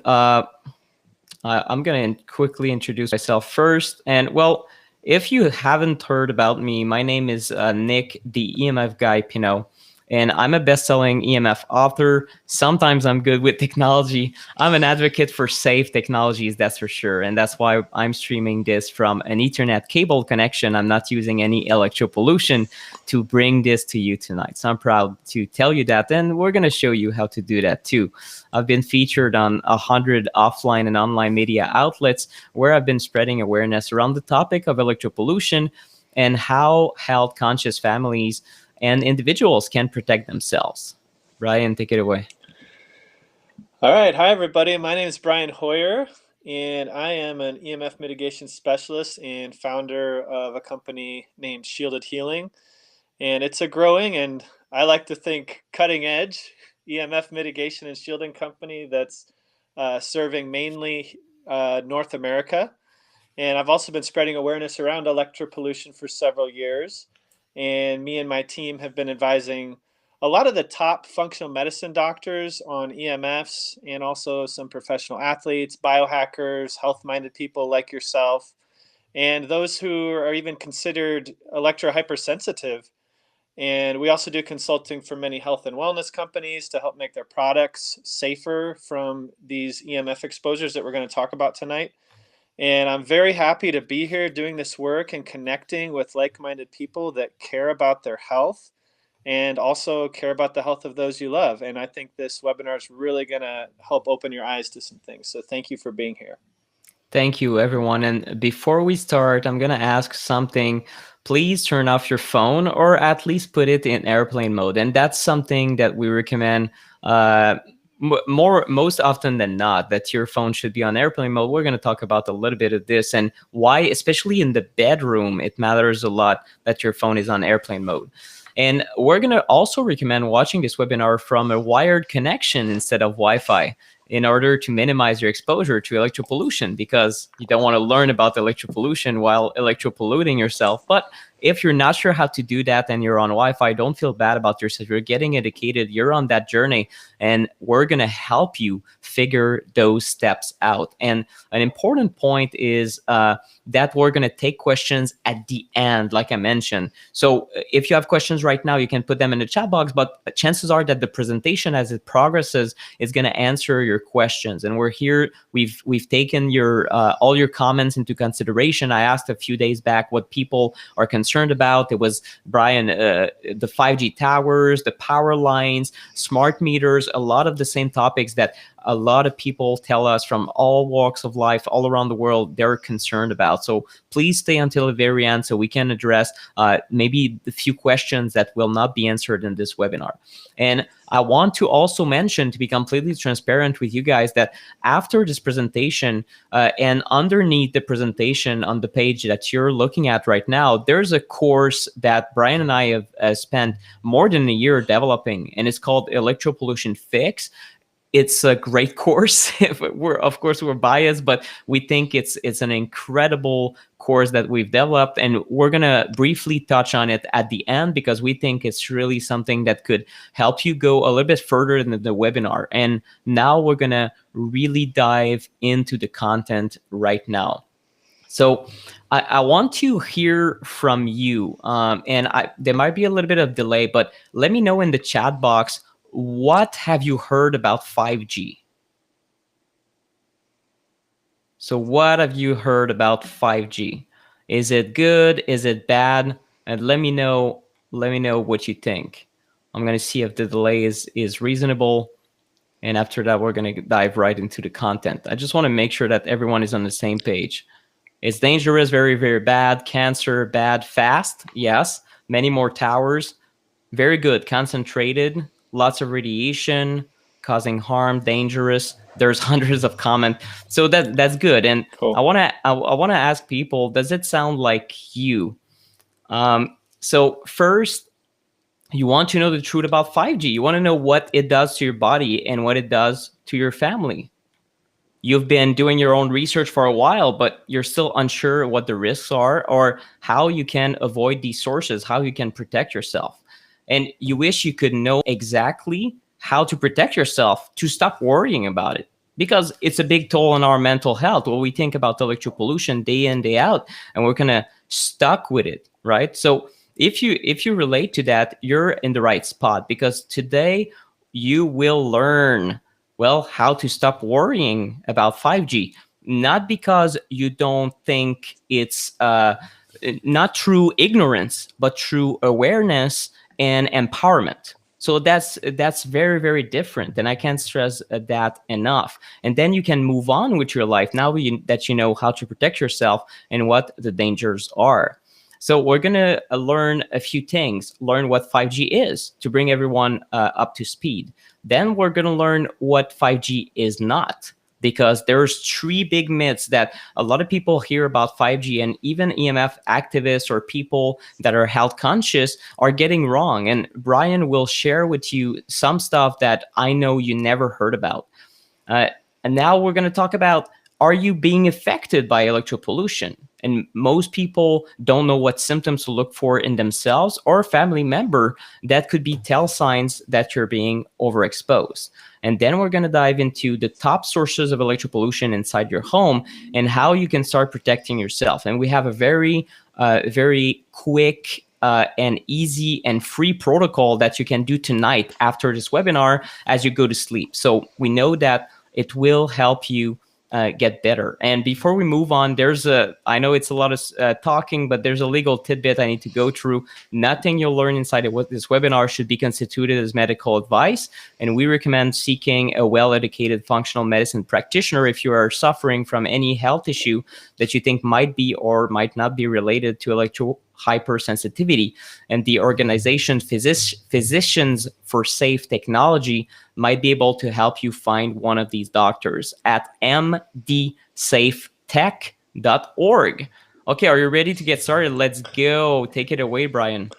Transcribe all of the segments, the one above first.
Uh, I'm going to quickly introduce myself first. And well, if you haven't heard about me, my name is Nick, the EMF guy Pinot. And I'm a best-selling EMF author. Sometimes I'm good with technology. I'm an advocate for safe technologies, that's for sure. And that's why I'm streaming this from an Ethernet cable connection. I'm not using any electro-pollution to bring this to you tonight. So I'm proud to tell you that. And we're going to show you how to do that too. I've been featured on 100 offline and online media outlets where I've been spreading awareness around the topic of electropollution and how health-conscious families and individuals can protect themselves. Brian, take it away. All right. Hi, everybody. My name is Brian Hoyer, and I am an EMF mitigation specialist and founder of a company named Shielded Healing. And it's a growing and I like to think cutting edge EMF mitigation and shielding company that's serving mainly North America. And I've also been spreading awareness around electropollution for several years. And me and my team have been advising a lot of the top functional medicine doctors on EMFs and also some professional athletes, biohackers, health-minded people like yourself, and those who are even considered electro-hypersensitive. And we also do consulting for many health and wellness companies to help make their products safer from these EMF exposures that we're going to talk about tonight. And I'm very happy to be here doing this work and connecting with like-minded people that care about their health and also care about the health of those you love. And I think this webinar is really going to help open your eyes to some things. So thank you for being here. Thank you, everyone. And before we start, I'm going to ask something. Please turn off your phone or at least put it in airplane mode. And that's something that we recommend most often than not, that your phone should be on airplane mode. We're going to talk about a little bit of this and why, especially in the bedroom, it matters a lot that your phone is on airplane mode. And we're going to also recommend watching this webinar from a wired connection instead of Wi-Fi in order to minimize your exposure to electropollution, because you don't want to learn about electropollution while electropolluting yourself. But if you're not sure how to do that and you're on Wi-Fi, don't feel bad about yourself. You're getting educated. You're on that journey, and we're going to help you figure those steps out. And an important point is that we're going to take questions at the end, like I mentioned. So if you have questions right now, you can put them in the chat box, but chances are that the presentation as it progresses is going to answer your questions. And we're here. We've taken your all your comments into consideration. I asked a few days back what people are concerned about. It was, Brian, the 5G towers, the power lines, smart meters, a lot of the same topics that a lot of people tell us from all walks of life all around the world they're concerned about. So please stay until the very end so we can address maybe the few questions that will not be answered in this webinar. And I want to also mention, to be completely transparent with you guys, that after this presentation and underneath the presentation on the page that you're looking at right now, there's a course that Brian and I have spent more than a year developing, and it's called Electro-Pollution Fix. It's a great course. Of course, we're biased, but we think it's an incredible course that we've developed, and we're gonna briefly touch on it at the end because we think it's really something that could help you go a little bit further than the webinar. And now we're gonna really dive into the content right now. So I want to hear from you, and there might be a little bit of delay, but let me know in the chat box, what have you heard about 5G? So what have you heard about 5G? Is it good? Is it bad? And let me know what you think. I'm going to see if the delay is reasonable. And after that, we're going to dive right into the content. I just want to make sure that everyone is on the same page. It's dangerous, very, very bad. Cancer, bad. Fast, yes. Many more towers, very good. Concentrated, lots of radiation, causing harm, dangerous. There's hundreds of comments, so that's good. And cool. I want to ask people, does it sound like you? So first, you want to know the truth about 5G. You want to know what it does to your body and what it does to your family. You've been doing your own research for a while, but you're still unsure what the risks are or how you can avoid these sources, how you can protect yourself. And you wish you could know exactly how to protect yourself to stop worrying about it. because it's a big toll on our mental health. Well, we think about electropollution day in, day out, and we're kind of stuck with it, right? So if you relate to that, you're in the right spot, because today you will learn, well, how to stop worrying about 5G. Not because you don't think it's not true ignorance, but true awareness and empowerment. So that's very, very different, and I can't stress that enough. And then you can move on with your life now that you know how to protect yourself and what the dangers are. So we're gonna learn a few things, learn what 5G is to bring everyone up to speed. Then we're gonna learn what 5G is not, because there's three big myths that a lot of people hear about 5G, and even EMF activists or people that are health conscious are getting wrong. And Brian will share with you some stuff that I know you never heard about. Uh, and now we're going to talk about, are you being affected by electropollution? And most people don't know what symptoms to look for in themselves or a family member that could be tell signs that you're being overexposed. And then we're going to dive into the top sources of electropollution inside your home and how you can start protecting yourself. And we have a very quick and easy and free protocol that you can do tonight after this webinar as you go to sleep. So we know that it will help you get better. And before we move on, I know it's a lot of talking, but there's a legal tidbit I need to go through. Nothing you'll learn inside of this webinar should be constituted as medical advice. And we recommend seeking a well-educated functional medicine practitioner if you are suffering from any health issue that you think might be or might not be related to electro hypersensitivity. And the organization Physicians for Safe Technology might be able to help you find one of these doctors at mdsafetech.org. Okay, are you ready to get started? Let's go. Take it away, Brian.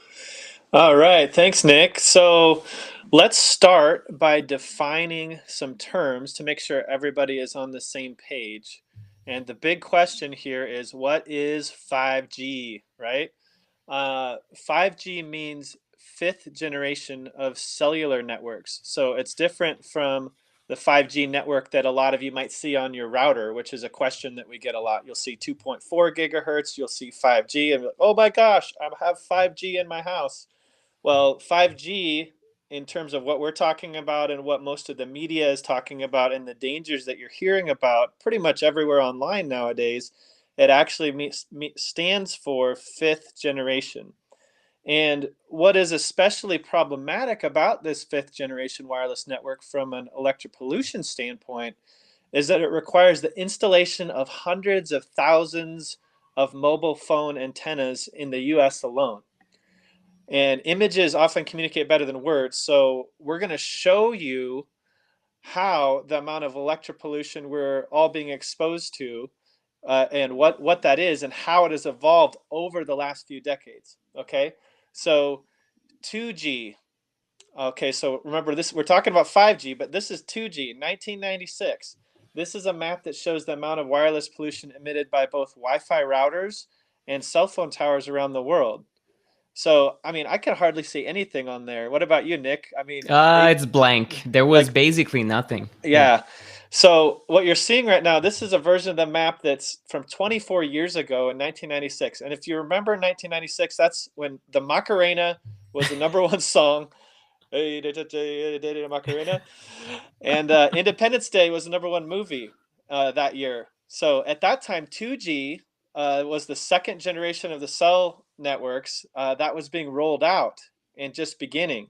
All right, thanks, Nick. So let's start by defining some terms to make sure everybody is on the same page. And the big question here is, what is 5G, right? 5G means fifth generation of cellular networks. So it's different from the 5G network that a lot of you might see on your router, which is a question that we get a lot. You'll see 2.4 gigahertz, you'll see 5G, and oh my gosh, I have 5G in my house. Well, 5G, in terms of what we're talking about and what most of the media is talking about and the dangers that you're hearing about pretty much everywhere online nowadays, it actually stands for fifth generation. And what is especially problematic about this fifth generation wireless network from an electropollution standpoint is that it requires the installation of hundreds of thousands of mobile phone antennas in the US alone. And images often communicate better than words. So we're going to show you how the amount of electropollution we're all being exposed to and what that is and how it has evolved over the last few decades. Okay, so 2G. Okay, so remember this, we're talking about 5G, but this is 2G, 1996. This is a map that shows the amount of wireless pollution emitted by both Wi-Fi routers and cell phone towers around the world. So, I mean, I can hardly see anything on there. What about you, Nick? I mean, It's blank. There was like, basically nothing. yeah. So what you're seeing right now, this is a version of the map that's from 24 years ago in 1996. And if you remember 1996, that's when the Macarena was the number one song. Hey, Macarena. And Independence Day was the number one movie that year. So at that time, 2G was the second generation of the cell networks that was being rolled out and just beginning.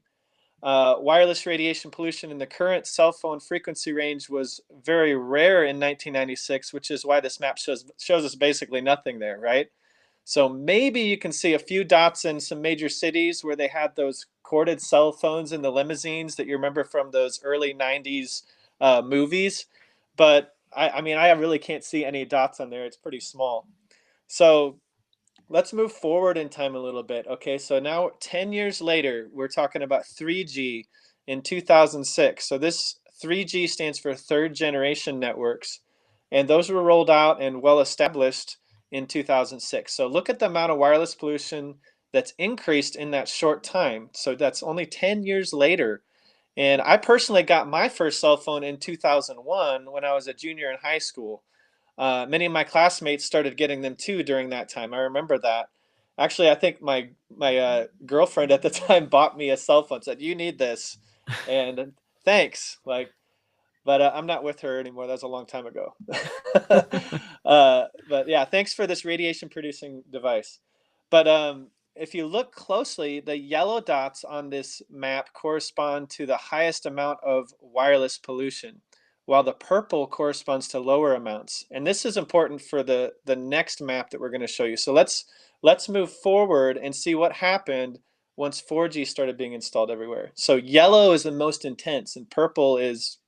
Wireless radiation pollution in the current cell phone frequency range was very rare in 1996, which is why this map shows us basically nothing there, right? So maybe you can see a few dots in some major cities where they had those corded cell phones in the limousines that you remember from those early 90s movies. But I mean, I really can't see any dots on there. It's pretty small. So let's move forward in time a little bit. Okay, so now 10 years later, we're talking about 3G in 2006. So this 3G stands for third generation networks. And those were rolled out and well established in 2006. So look at the amount of wireless pollution that's increased in that short time. So that's only 10 years later. And I personally got my first cell phone in 2001 when I was a junior in high school. Many of my classmates started getting them too during that time. I remember that. Actually, I think my girlfriend at the time bought me a cell phone. Said, "You need this," and thanks. Like, but I'm not with her anymore. That was a long time ago. But yeah, thanks for this radiation producing device. But if you look closely, the yellow dots on this map correspond to the highest amount of wireless pollution, while the purple corresponds to lower amounts. And this is important for the next map that we're going to show you. So let's move forward and see what happened once 4G started being installed everywhere. So yellow is the most intense and purple is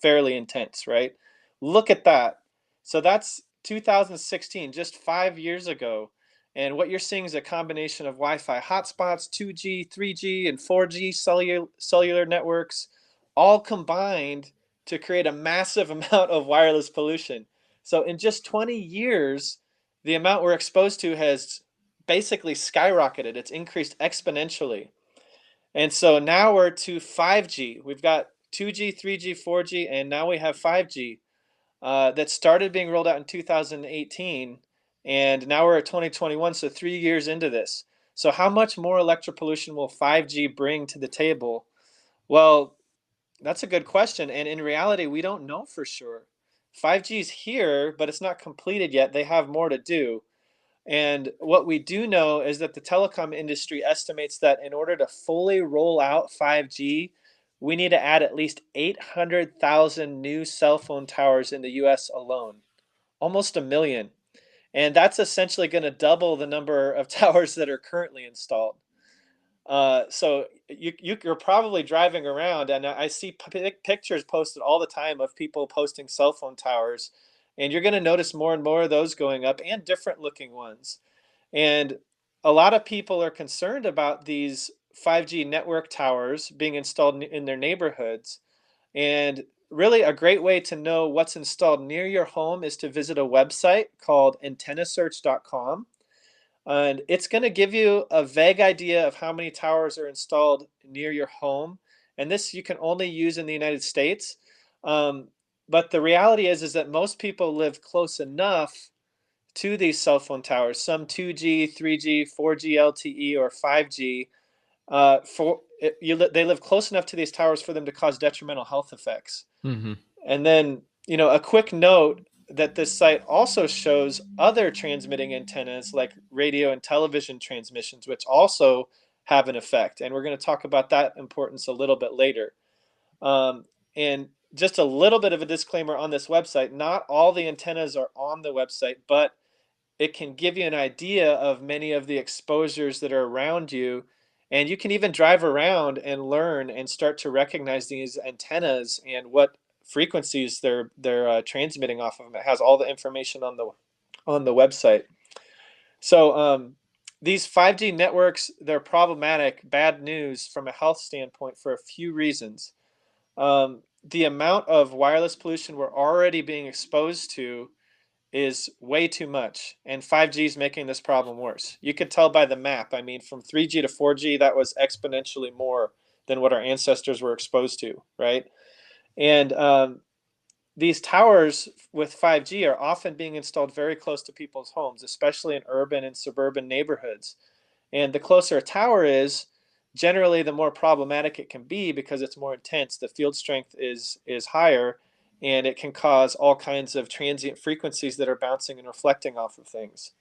fairly intense, right? Look at that. So that's 2016, just 5 years ago. And what you're seeing is a combination of Wi-Fi hotspots, 2G, 3G, and 4G cellular networks, all combined to create a massive amount of wireless pollution. So in just 20 years, the amount we're exposed to has basically skyrocketed. It's increased exponentially. And so now we're to 5G. We've got 2G, 3G, 4G, and now we have 5G that started being rolled out in 2018. And now we're at 2021, so 3 years into this. So how much more electropollution will 5G bring to the table? Well, that's a good question. And in reality, we don't know for sure. 5G is here, but it's not completed yet. They have more to do. And what we do know is that the telecom industry estimates that in order to fully roll out 5G, we need to add at least 800,000 new cell phone towers in the US alone, almost a million. And that's essentially going to double the number of towers that are currently installed. So you're probably driving around, and I see pictures posted all the time of people posting cell phone towers, and you're going to notice more and more of those going up, and different looking ones. And a lot of people are concerned about these 5G network towers being installed in their neighborhoods. And really, a great way to know what's installed near your home is to visit a website called antennasearch.com. And it's going to give you a vague idea of how many towers are installed near your home. And this you can only use in the United States. Um, but the reality is that most people live close enough to these cell phone towers, some 2G, 3G, 4G LTE, or 5G. They live close enough to these towers for them to cause detrimental health effects. Hmm. And then, a quick note that this site also shows other transmitting antennas like radio and television transmissions, which also have an effect. And we're going to talk about that importance a little bit later. And just a little bit of a disclaimer on this website, not all the antennas are on the website, but it can give you an idea of many of the exposures that are around you. And you can even drive around and learn and start to recognize these antennas and what frequencies they're transmitting off of them. It has all the information on the website. So these 5G networks, they're problematic, bad news from a health standpoint for a few reasons. The amount of wireless pollution we're already being exposed to is way too much, and 5G is making this problem worse. You could tell by the map. I mean, from 3G to 4G, that was exponentially more than what our ancestors were exposed to, right? And these towers with 5G are often being installed very close to people's homes, especially in urban and suburban neighborhoods. And the closer a tower is, generally the more problematic it can be because it's more intense. The field strength is higher, and it can cause all kinds of transient frequencies that are bouncing and reflecting off of things.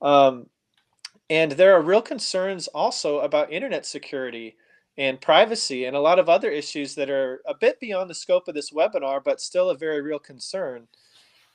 Um, and there are real concerns also about internet security and privacy and a lot of other issues that are a bit beyond the scope of this webinar, but still a very real concern.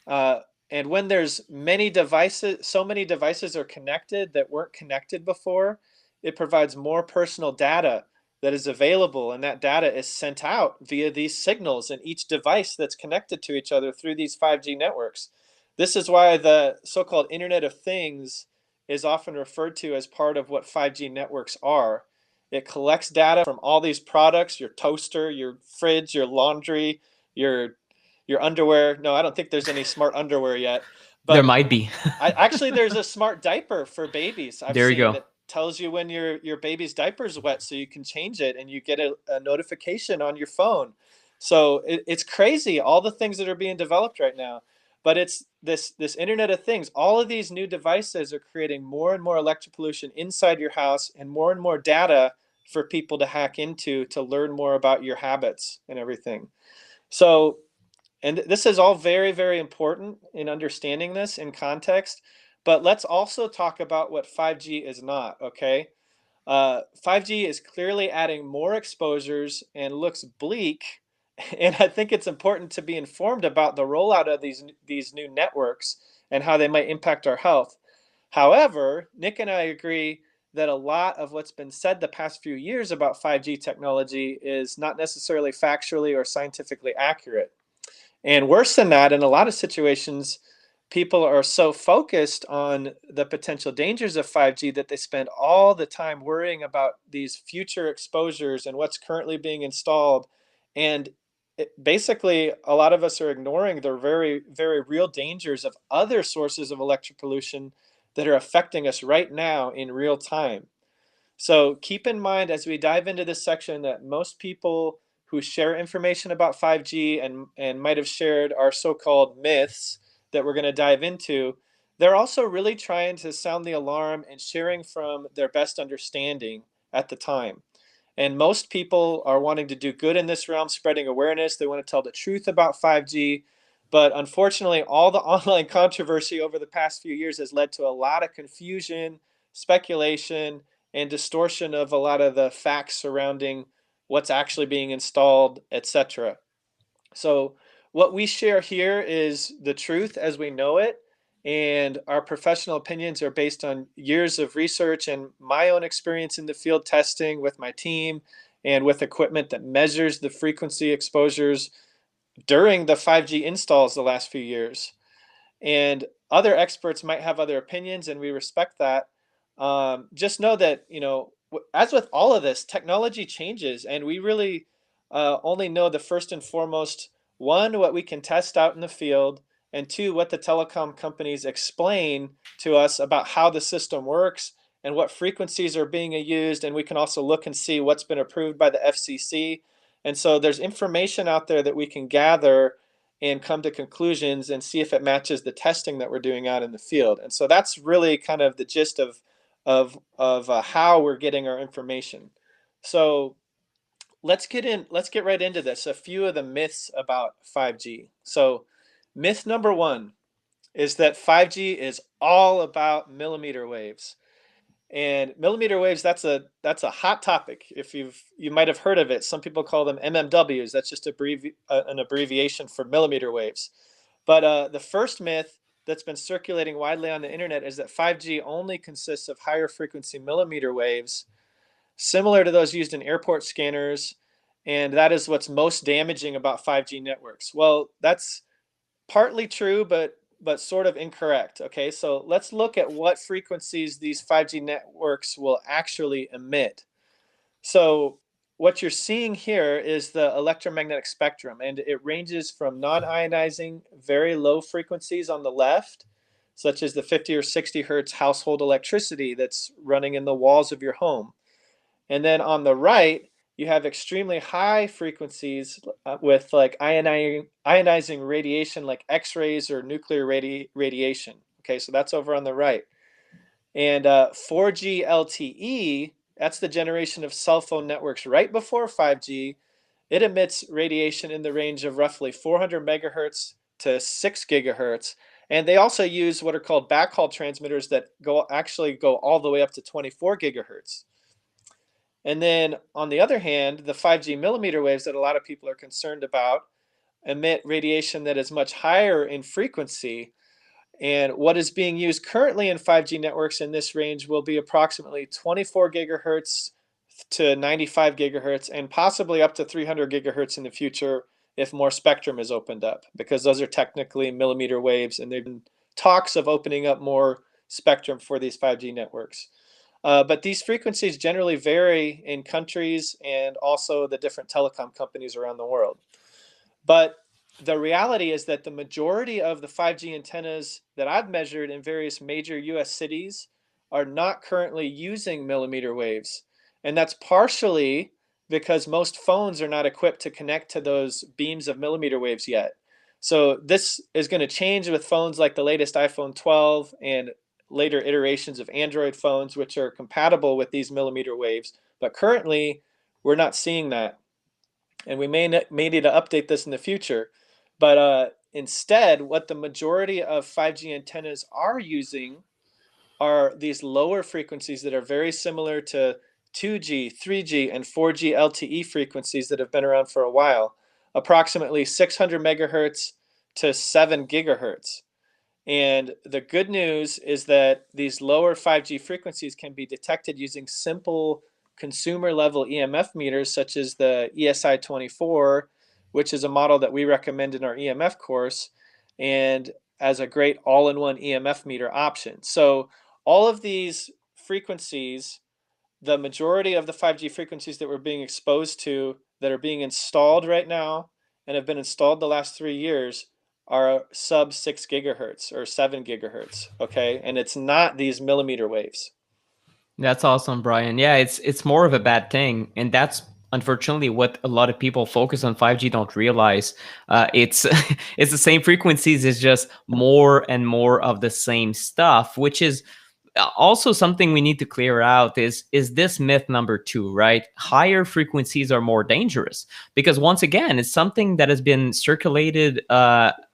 Uh, and when there's many devices, so many devices are connected that weren't connected before, it provides more personal data that is available, and that data is sent out via these signals in each device that's connected to each other through these 5G networks. This is why the so-called Internet of Things is often referred to as part of what 5G networks are. It collects data from all these products, your toaster, your fridge, your laundry, your your underwear. No, I don't think there's any smart underwear yet. There But might be. actually there's a smart diaper for babies I've There you seen go. that tells you when your baby's diaper's wet so you can change it, and you get a notification on your phone. So it's crazy, all the things that are being developed right now. But it's this Internet of Things. All of these new devices are creating more and more electropollution inside your house, and more data for people to hack into to learn more about your habits and everything. So, and this is all very, very important in understanding this in context. But let's also talk about what 5G is not, okay? 5G is clearly adding more exposures and looks bleak. And I think it's important to be informed about the rollout of these new networks and how they might impact our health. However, Nick and I agree that a lot of what's been said the past few years about 5G technology is not necessarily factually or scientifically accurate. And worse than that, in a lot of situations, people are so focused on the potential dangers of 5G that they spend all the time worrying about these future exposures and what's currently being installed. And basically, a lot of us are ignoring the very, very real dangers of other sources of electropollution that are affecting us right now in real time. So keep in mind as we dive into this section that most people who share information about 5G and might have shared our so-called myths that we're going to dive into, they're also really trying to sound the alarm and sharing from their best understanding at the time. And most people are wanting to do good in this realm, spreading awareness. They want to tell the truth about 5G. But unfortunately, all the online controversy over the past few years has led to a lot of confusion, speculation, and distortion of a lot of the facts surrounding what's actually being installed, etc. So what we share here is the truth as we know it, and our professional opinions are based on years of research and my own experience in the field testing with my team and with equipment that measures the frequency exposures during the 5G installs the last few years. And other experts might have other opinions, and we respect that. Just know that, as with all of this, technology changes, and we really only know the first and foremost, one, what we can test out in the field, and two, what the telecom companies explain to us about how the system works and what frequencies are being used. And we can also look and see what's been approved by the FCC. And so there's information out there that we can gather and come to conclusions and see if it matches the testing that we're doing out in the field. And so that's really kind of the gist of how we're getting our information. So let's get right into this. A few of the myths about 5G. So myth number one is that 5G is all about millimeter waves. And millimeter waves, that's a hot topic. If you might have heard of it. Some people call them MMWs. That's just an abbreviation for millimeter waves. But the first myth that's been circulating widely on the internet is that 5G only consists of higher frequency millimeter waves, similar to those used in airport scanners, and that is what's most damaging about 5G networks. Well, that's partly true, but sort of incorrect. Okay, so let's look at what frequencies these 5G networks will actually emit. So what you're seeing here is the electromagnetic spectrum, and it ranges from non-ionizing, very low frequencies on the left, such as the 50 or 60 hertz household electricity that's running in the walls of your home. And then on the right, you have extremely high frequencies with like ionizing radiation like X-rays or nuclear radiation. Okay, so that's over on the right. And 4G LTE, that's the generation of cell phone networks right before 5G. It emits radiation in the range of roughly 400 megahertz to 6 gigahertz. And they also use what are called backhaul transmitters that actually go all the way up to 24 gigahertz. And then on the other hand, the 5G millimeter waves that a lot of people are concerned about emit radiation that is much higher in frequency. And what is being used currently in 5G networks in this range will be approximately 24 gigahertz to 95 gigahertz and possibly up to 300 gigahertz in the future if more spectrum is opened up, because those are technically millimeter waves, and there have been talks of opening up more spectrum for these 5G networks. But these frequencies generally vary in countries and also the different telecom companies around the world. But the reality is that the majority of the 5G antennas that I've measured in various major US cities are not currently using millimeter waves. And that's partially because most phones are not equipped to connect to those beams of millimeter waves yet. So this is going to change with phones like the latest iPhone 12 and later iterations of Android phones, which are compatible with these millimeter waves. But currently, we're not seeing that. And we may need to update this in the future. But instead, what the majority of 5G antennas are using are these lower frequencies that are very similar to 2G, 3G, and 4G LTE frequencies that have been around for a while, approximately 600 megahertz to 7 gigahertz. And the good news is that these lower 5G frequencies can be detected using simple consumer level EMF meters, such as the ESI 24, which is a model that we recommend in our EMF course, and as a great all-in-one EMF meter option. So all of these frequencies, the majority of the 5G frequencies that we're being exposed to, that are being installed right now and have been installed the last 3 years, are sub 6 gigahertz or 7 gigahertz, okay? And it's not these millimeter waves. That's awesome, Brian. Yeah, it's more of a bad thing, and that's unfortunately what a lot of people focus on 5G don't realize. It's it's the same frequencies. It's just more and more of the same stuff, which is also something we need to clear out. Is this myth number 2, right? Higher frequencies are more dangerous, because once again, it's something that has been circulated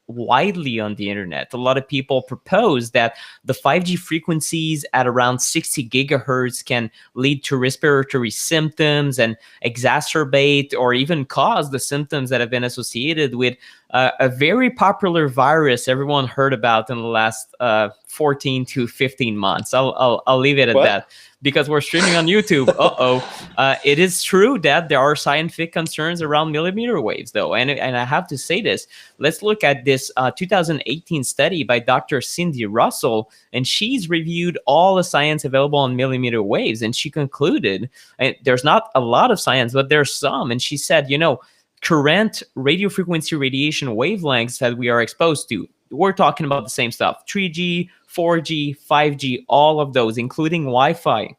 widely on the internet. A lot of people propose that the 5G frequencies at around 60 gigahertz can lead to respiratory symptoms and exacerbate or even cause the symptoms that have been associated with a very popular virus everyone heard about in the last 14 to 15 months. I'll leave it at that, because we're streaming on YouTube. It is true that there are scientific concerns around millimeter waves, though, and I have to say this. Let's look at this 2018 study by Dr. Cindy Russell, and she's reviewed all the science available on millimeter waves, and she concluded, and there's not a lot of science, but there's some, and she said, current radio frequency radiation wavelengths that we are exposed to, we're talking about the same stuff: 3G, 4G, 5G, all of those, including Wi-Fi,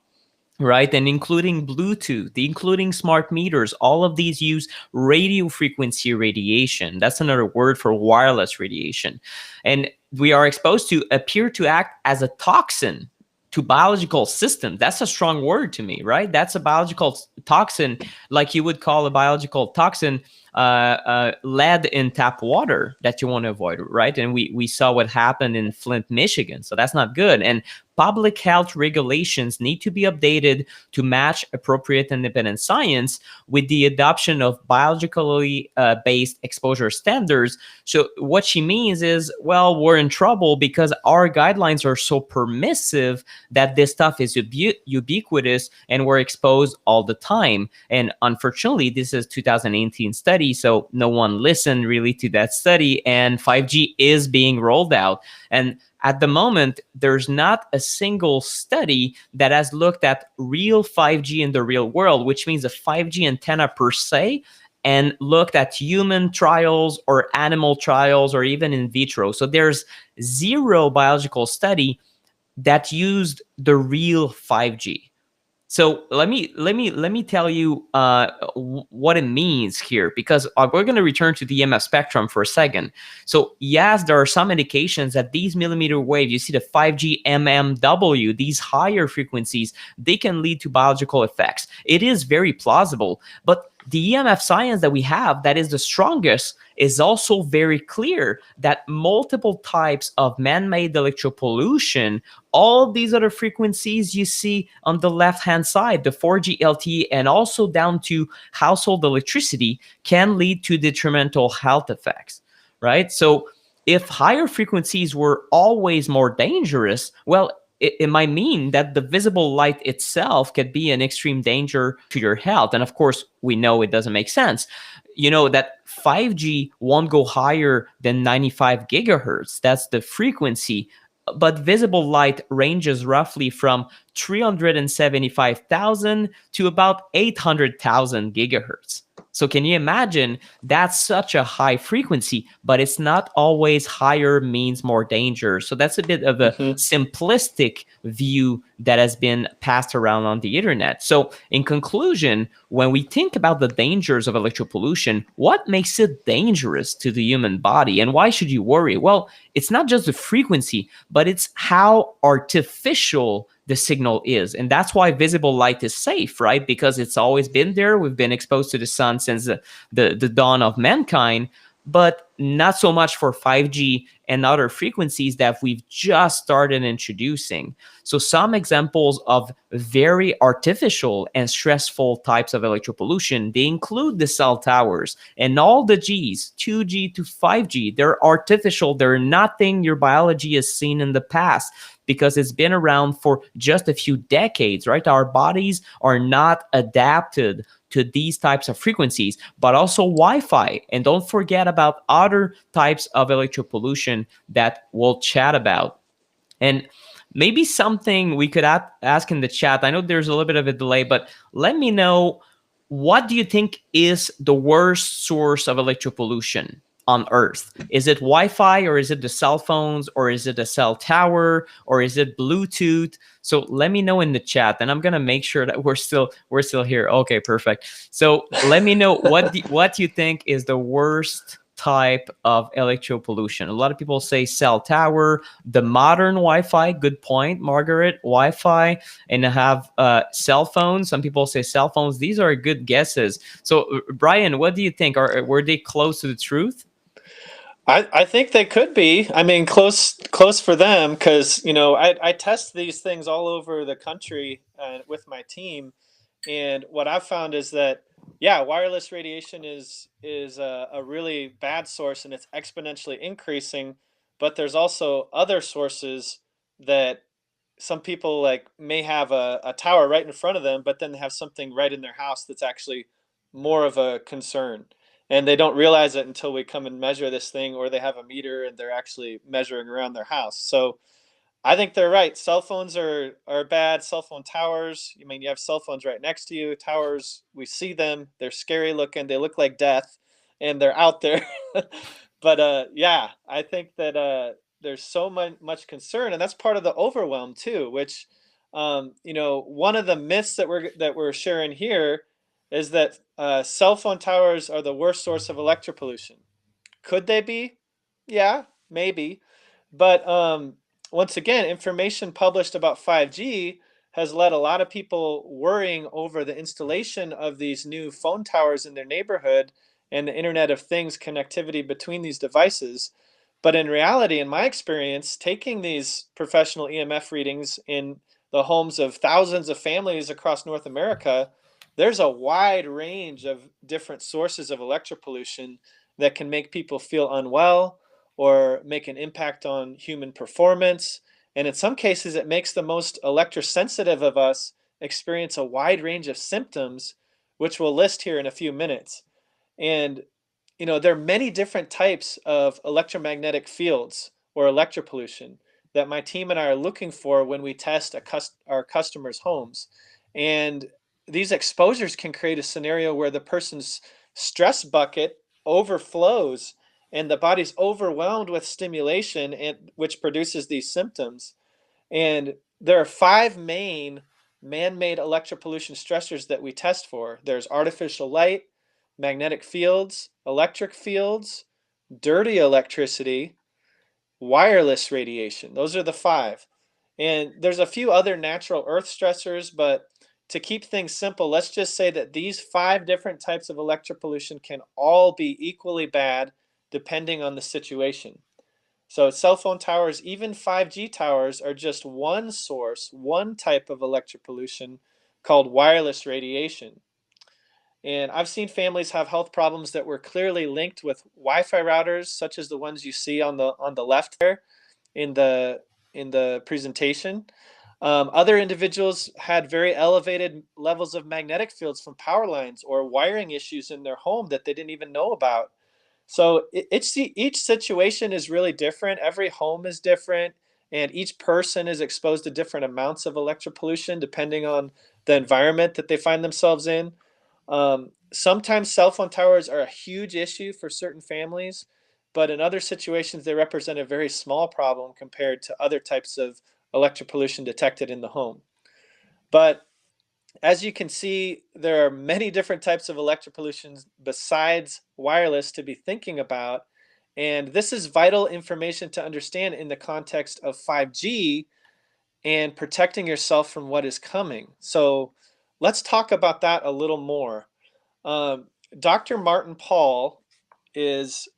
right? And including Bluetooth, including smart meters. All of these use radio frequency radiation. That's another word for wireless radiation. And we are exposed to appear to act as a toxin to biological systems. That's a strong word to me, right? That's a biological toxin, like you would call a biological toxin lead in tap water that you want to avoid, right? And we saw what happened in Flint, Michigan. So that's not good. And public health regulations need to be updated to match appropriate independent science with the adoption of biologically based exposure standards. So what she means is, well, we're in trouble because our guidelines are so permissive that this stuff is ubiquitous and we're exposed all the time. And unfortunately, this is 2018 study, so no one listened really to that study, and 5G is being rolled out. And at the moment, there's not a single study that has looked at real 5G in the real world, which means a 5G antenna per se, and looked at human trials or animal trials or even in vitro. So there's zero biological study that used the real 5G. So let me tell you what it means here, because we're going to return to the EMF spectrum for a second. So yes, there are some indications that these millimeter waves, you see the 5G mmW, these higher frequencies, they can lead to biological effects. It is very plausible, but the EMF science that we have that is the strongest is also very clear that multiple types of man-made electro-pollution, all these other frequencies you see on the left-hand side, the 4G LTE, and also down to household electricity, can lead to detrimental health effects, right? So if higher frequencies were always more dangerous, well, it might mean that the visible light itself could be an extreme danger to your health. And of course, we know it doesn't make sense. You know that 5G won't go higher than 95 gigahertz. That's the frequency. But visible light ranges roughly from 375,000 to about 800,000 gigahertz. So can you imagine, that's such a high frequency, but it's not always higher means more danger. So that's a bit of a Mm-hmm. simplistic view that has been passed around on the internet. So in conclusion, when we think about the dangers of electropollution, what makes it dangerous to the human body and why should you worry? Well, it's not just the frequency, but it's how artificial the signal is. And that's why visible light is safe, right? Because it's always been there. We've been exposed to the sun since the dawn of mankind, but not so much for 5G and other frequencies that we've just started introducing. So some examples of very artificial and stressful types of electropollution, they include the cell towers and all the Gs, 2G to 5G. They're artificial. They're nothing your biology has seen in the past because it's been around for just a few decades, right? Our bodies are not adapted to these types of frequencies, but also Wi-Fi. And don't forget about other types of electropollution that we'll chat about. And maybe something we could ask in the chat. I know there's a little bit of a delay, but let me know, what do you think is the worst source of electropollution on Earth? Is it Wi-Fi, or is it the cell phones, or is it a cell tower, or is it Bluetooth? So let me know in the chat, and I'm gonna make sure that we're still here. Okay, perfect. So let me know what you think is the worst type of electropollution. A lot of people say cell tower, the modern Wi-Fi. Good point, Margaret. Wi-Fi, and have cell phones. Some people say cell phones. These are good guesses. So, Brian, what do you think? Were they close to the truth? I think they could be. I mean, close for them because I test these things all over the country with my team, and what I've found is that yeah, wireless radiation is a really bad source and it's exponentially increasing. But there's also other sources that some people like may have a tower right in front of them, but then they have something right in their house that's actually more of a concern. And they don't realize it until we come and measure this thing, or they have a meter and they're actually measuring around their house. So I think they're right. Cell phones are bad. Cell phone towers. I mean, you have cell phones right next to you. Towers, we see them. They're scary looking. They look like death, and they're out there. But yeah, I think that there's so much concern, and that's part of the overwhelm too. Which, one of the myths that we're sharing here is that cell phone towers are the worst source of electropollution. Could they be? Yeah, maybe. But once again, information published about 5G has led a lot of people worrying over the installation of these new phone towers in their neighborhood and the Internet of Things connectivity between these devices. But in reality, in my experience, taking these professional EMF readings in the homes of thousands of families across North America, there's a wide range of different sources of electropollution that can make people feel unwell or make an impact on human performance. And in some cases, it makes the most electrosensitive of us experience a wide range of symptoms, which we'll list here in a few minutes. And there are many different types of electromagnetic fields or electropollution that my team and I are looking for when we test our customers' homes. And these exposures can create a scenario where the person's stress bucket overflows and the body's overwhelmed with stimulation, and which produces these symptoms. And there are five main man-made electropollution stressors that we test for. There's artificial light, magnetic fields, electric fields, dirty electricity, wireless radiation. Those are the five. And there's a few other natural earth stressors, but to keep things simple, let's just say that these five different types of electropollution can all be equally bad depending on the situation. So cell phone towers, even 5G towers, are just one source, one type of electropollution called wireless radiation. And I've seen families have health problems that were clearly linked with Wi-Fi routers, such as the ones you see on the left there in the presentation. Other individuals had very elevated levels of magnetic fields from power lines or wiring issues in their home that they didn't even know about. So each situation is really different. Every home is different, and each person is exposed to different amounts of electropollution depending on the environment that they find themselves in. Sometimes cell phone towers are a huge issue for certain families, but in other situations, they represent a very small problem compared to other types of electropollution detected in the home. But as you can see, there are many different types of electropollution besides wireless to be thinking about. And this is vital information to understand in the context of 5G and protecting yourself from what is coming. So let's talk about that a little more. Um, Dr. Martin Pall is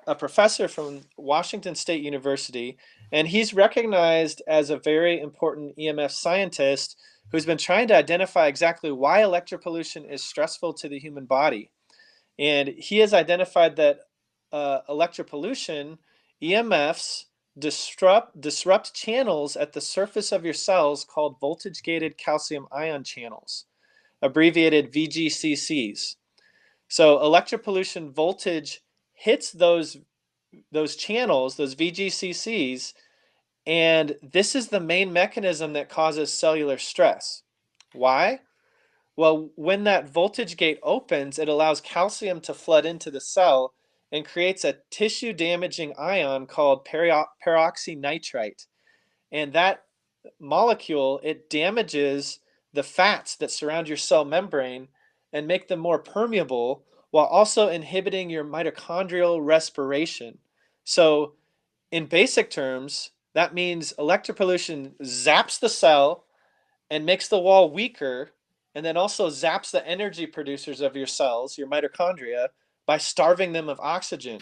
a professor from Washington State University, and he's recognized as a very important EMF scientist who's been trying to identify exactly why electropollution is stressful to the human body. And he has identified that electropollution, EMFs, disrupt channels at the surface of your cells called voltage-gated calcium ion channels, abbreviated VGCCs. So electropollution voltage hits those channels, those VGCCs, and this is the main mechanism that causes cellular stress. Why? Well, when that voltage gate opens, it allows calcium to flood into the cell and creates a tissue damaging ion called peroxynitrite. And that molecule, it damages the fats that surround your cell membrane and make them more permeable while also inhibiting your mitochondrial respiration. So in basic terms, that means electropollution zaps the cell and makes the wall weaker, and then also zaps the energy producers of your cells, your mitochondria, by starving them of oxygen.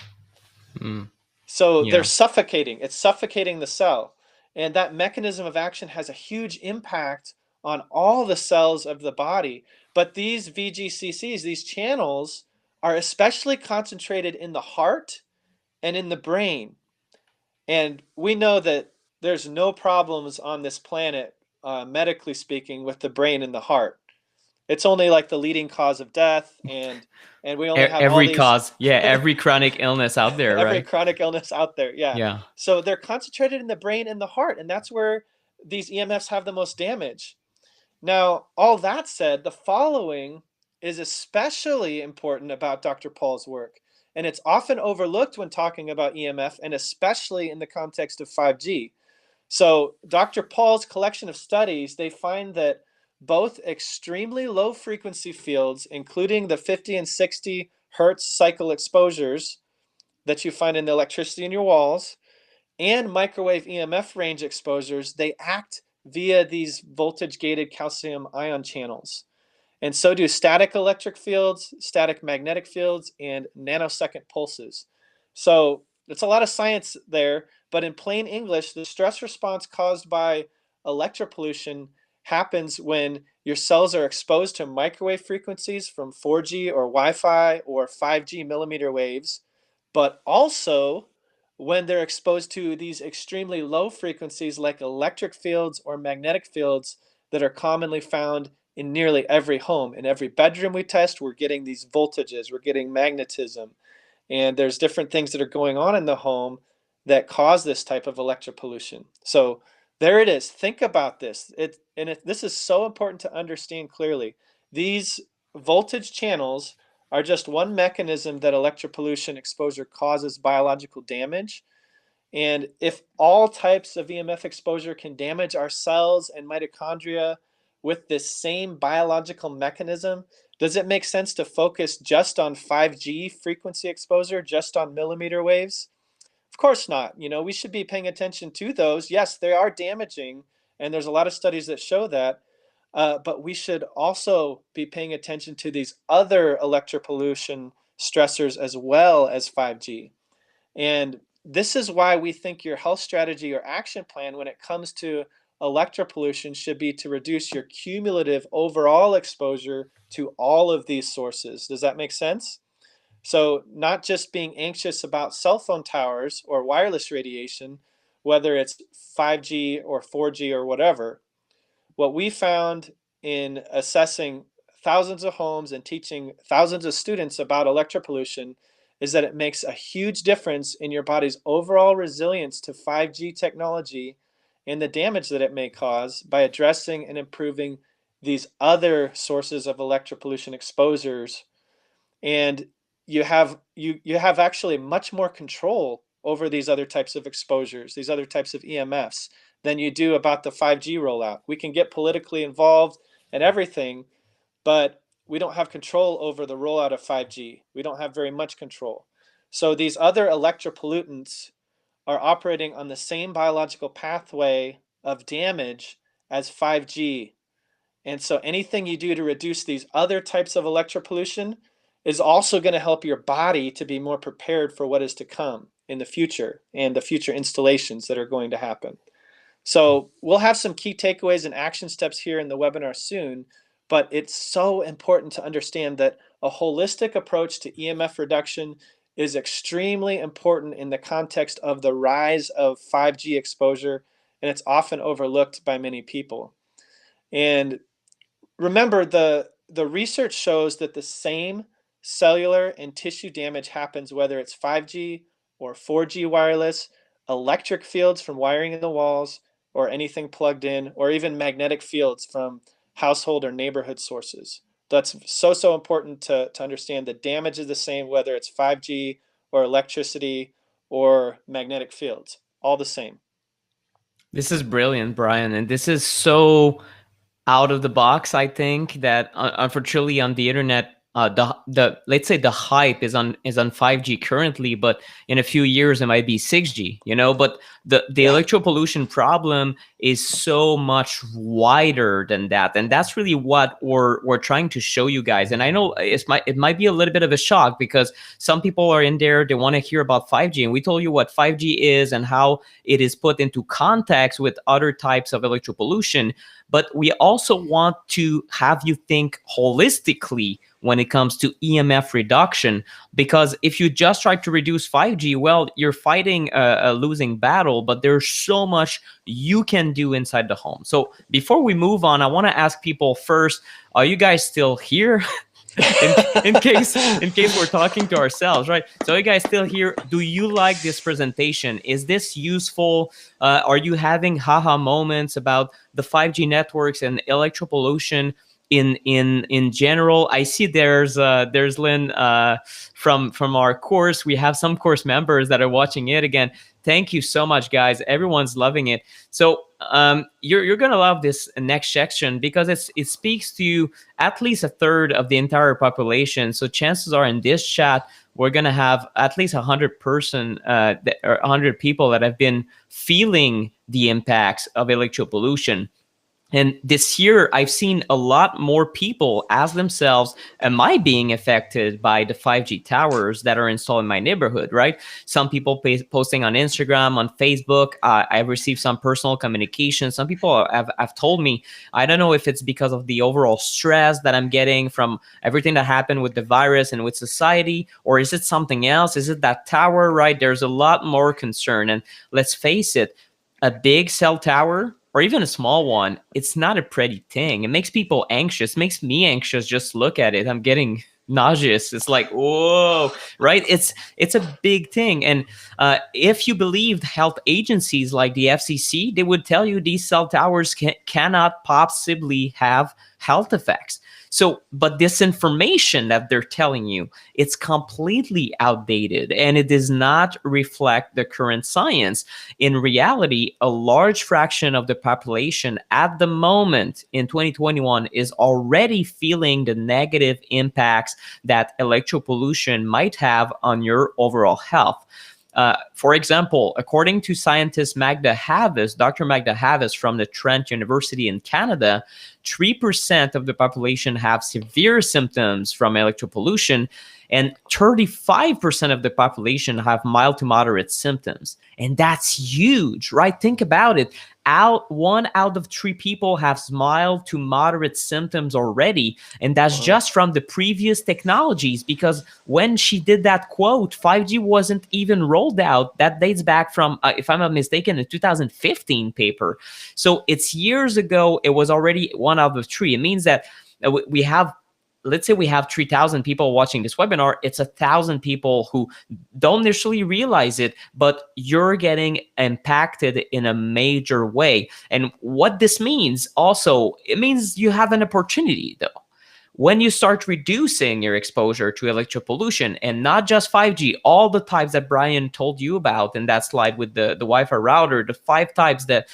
So they're Yeah. suffocating. It's suffocating the cell. And that mechanism of action has a huge impact on all the cells of the body. But these VGCCs, these channels, are especially concentrated in the heart and in the brain. And we know that there's no problems on this planet, medically speaking, with the brain and the heart. It's only like the leading cause of death, and we only have all Every these cause, yeah, every chronic illness out there, every right? chronic illness out there. Yeah. Yeah. So they're concentrated in the brain and the heart, and that's where these EMFs have the most damage. Now, all that said, the following is especially important about Dr. Paul's work, and it's often overlooked when talking about EMF, and especially in the context of 5G. So Dr. Paul's collection of studies, they find that both extremely low frequency fields, including the 50 and 60 hertz cycle exposures that you find in the electricity in your walls, and microwave EMF range exposures, they act via these voltage-gated calcium ion channels. And so do static electric fields, static magnetic fields, and nanosecond pulses. So it's a lot of science there, but in plain English, the stress response caused by electropollution happens when your cells are exposed to microwave frequencies from 4G or Wi-Fi or 5G millimeter waves, but also when they're exposed to these extremely low frequencies like electric fields or magnetic fields that are commonly found in nearly every home. In every bedroom we test, we're getting these voltages, we're getting magnetism, and there's different things that are going on in the home that cause this type of electropollution. So there it is. Think about this. This is so important to understand clearly. These voltage channels are just one mechanism that electropollution exposure causes biological damage. And if all types of EMF exposure can damage our cells and mitochondria with this same biological mechanism, does it make sense to focus just on 5G frequency exposure, just on millimeter waves? Of course not. We should be paying attention to those. Yes, they are damaging, and there's a lot of studies that show that. But we should also be paying attention to these other electropollution stressors as well as 5G. And this is why we think your health strategy or action plan when it comes to electropollution should be to reduce your cumulative overall exposure to all of these sources. Does that make sense? So not just being anxious about cell phone towers or wireless radiation, whether it's 5G or 4G or whatever. What we found in assessing thousands of homes and teaching thousands of students about electropollution is that it makes a huge difference in your body's overall resilience to 5G technology and the damage that it may cause by addressing and improving these other sources of electropollution exposures. And you have actually much more control over these other types of exposures, these other types of EMFs, than you do about the 5G rollout. We can get politically involved and everything, but we don't have control over the rollout of 5G. We don't have very much control. So these other electropollutants are operating on the same biological pathway of damage as 5G. And so anything you do to reduce these other types of electropollution is also going to help your body to be more prepared for what is to come in the future and the future installations that are going to happen. So we'll have some key takeaways and action steps here in the webinar soon, but it's so important to understand that a holistic approach to EMF reduction is extremely important in the context of the rise of 5G exposure, and it's often overlooked by many people. And remember, the research shows that the same cellular and tissue damage happens whether it's 5G or 4G wireless, electric fields from wiring in the walls, or anything plugged in, or even magnetic fields from household or neighborhood sources. That's so important to understand. The damage is the same whether it's 5G or electricity or magnetic fields, all the same. This is brilliant, Brian, and this is so out of the box. I think that unfortunately on the internet, the let's say the hype is on 5G currently, but in a few years it might be 6G. But the electropollution problem is so much wider than that, and that's really what we're trying to show you guys. And I know it might be a little bit of a shock because some people are in there, they want to hear about 5G, and we told you what 5G is and how it is put into context with other types of electropollution. But we also want to have you think holistically when it comes to EMF reduction, because if you just try to reduce 5G, well, you're fighting a losing battle, but there's so much you can do inside the home. So before we move on, I want to ask people first, are you guys still here? in case we're talking to ourselves, right? So you guys still here? Do you like this presentation? Is this useful? Are you having haha moments about the 5G networks and electropollution in general? I see there's Lynn from our course. We have some course members that are watching it again. Thank you so much, guys. Everyone's loving it. So you're gonna love this next section because it speaks to at least a third of the entire population. So chances are in this chat we're gonna have at least 100 people that have been feeling the impacts of electropollution. And this year, I've seen a lot more people ask themselves, am I being affected by the 5G towers that are installed in my neighborhood, right? Some people posting on Instagram, on Facebook. I've received some personal communication. Some people have told me, I don't know if it's because of the overall stress that I'm getting from everything that happened with the virus and with society, or is it something else? Is it that tower, right? There's a lot more concern. And let's face it, a big cell tower, or even a small one, it's not a pretty thing. It makes people anxious. It makes me anxious just look at it. I'm getting nauseous. It's like, whoa, right? It's a big thing. And if you believed health agencies like the FCC, they would tell you these cell towers cannot possibly have health effects. So, but this information that they're telling you, it's completely outdated and it does not reflect the current science. In reality, a large fraction of the population at the moment in 2021 is already feeling the negative impacts that electropollution might have on your overall health. For example, according to scientist Magda Havas, Dr. Magda Havas from the Trent University in Canada, 3% of the population have severe symptoms from electropollution, and 35% of the population have mild to moderate symptoms. And that's huge, right? Think about it. 1 out of 3 people have mild to moderate symptoms already. And that's just from the previous technologies, because when she did that quote, 5G wasn't even rolled out. That dates back from, if I'm not mistaken, a 2015 paper. So it's years ago. It was already 1 out of 3. It means that we have let's say we have 3,000 people watching this webinar, it's 1,000 people who don't necessarily realize it, but you're getting impacted in a major way. And what this means also, it means you have an opportunity though. When you start reducing your exposure to electropollution, and not just 5G, all the types that Brian told you about in that slide with the Wi-Fi router, the 5 types that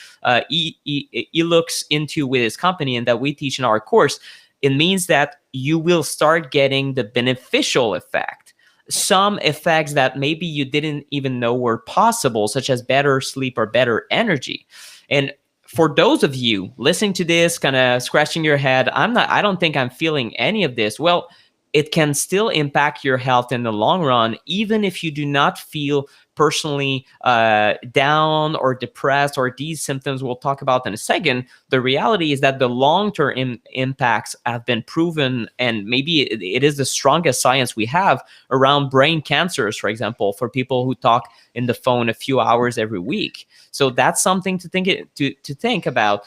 he looks into with his company and that we teach in our course, it means that you will start getting the beneficial effect. Some effects that maybe you didn't even know were possible, such as better sleep or better energy. And for those of you listening to this, kind of scratching your head, I don't think I'm feeling any of this. Well, it can still impact your health in the long run, even if you do not feel personally down or depressed or these symptoms we'll talk about in a second. The reality is that the long-term impacts have been proven, and maybe it is the strongest science we have around brain cancers, for example, for people who talk in the phone a few hours every week. So that's something to think about.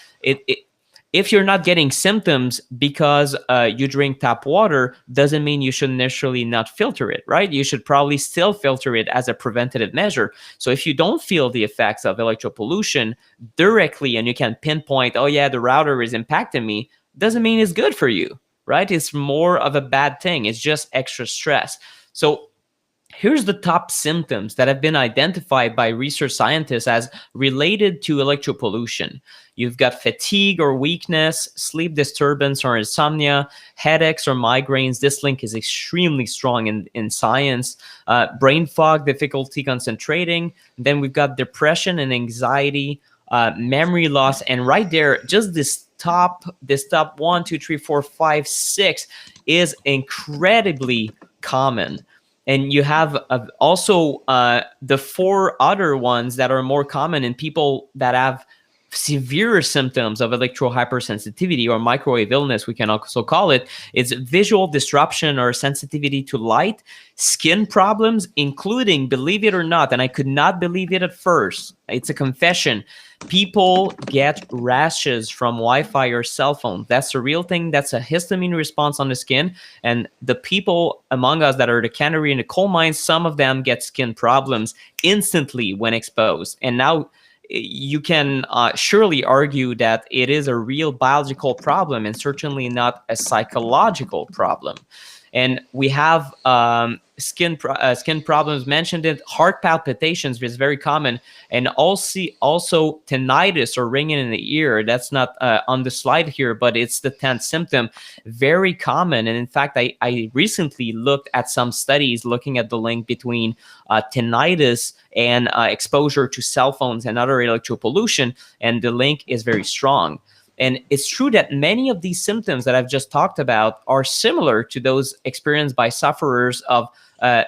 If you're not getting symptoms because you drink tap water, doesn't mean you should necessarily not filter it, right? You should probably still filter it as a preventative measure. So if you don't feel the effects of electropollution directly and you can pinpoint, oh yeah, the router is impacting me, doesn't mean it's good for you, right? It's more of a bad thing. It's just extra stress. So here's the top symptoms that have been identified by research scientists as related to electropollution. You've got fatigue or weakness, sleep disturbance or insomnia, headaches or migraines. This link is extremely strong in science. Brain fog, difficulty concentrating. Then we've got depression and anxiety, memory loss. And right there, just this top 1, 2, 3, 4, 5, 6 is incredibly common. And you have also the 4 other ones that are more common in people that have severe symptoms of electrohypersensitivity or microwave illness, we can also call it. It's visual disruption or sensitivity to light, skin problems, including, believe it or not, and I could not believe it at first, it's a confession, people get rashes from Wi-Fi or cell phone. That's a real thing. That's a histamine response on the skin. And the people among us that are the canary in the coal mine, some of them get skin problems instantly when exposed. And now you can surely argue that it is a real biological problem and certainly not a psychological problem. And we have skin problems mentioned. It heart palpitations is very common, and also tinnitus or ringing in the ear. That's not on the slide here, but it's the 10th symptom, very common. And in fact, I recently looked at some studies looking at the link between tinnitus and exposure to cell phones and other electropollution, and the link is very strong. And it's true that many of these symptoms that I've just talked about are similar to those experienced by sufferers of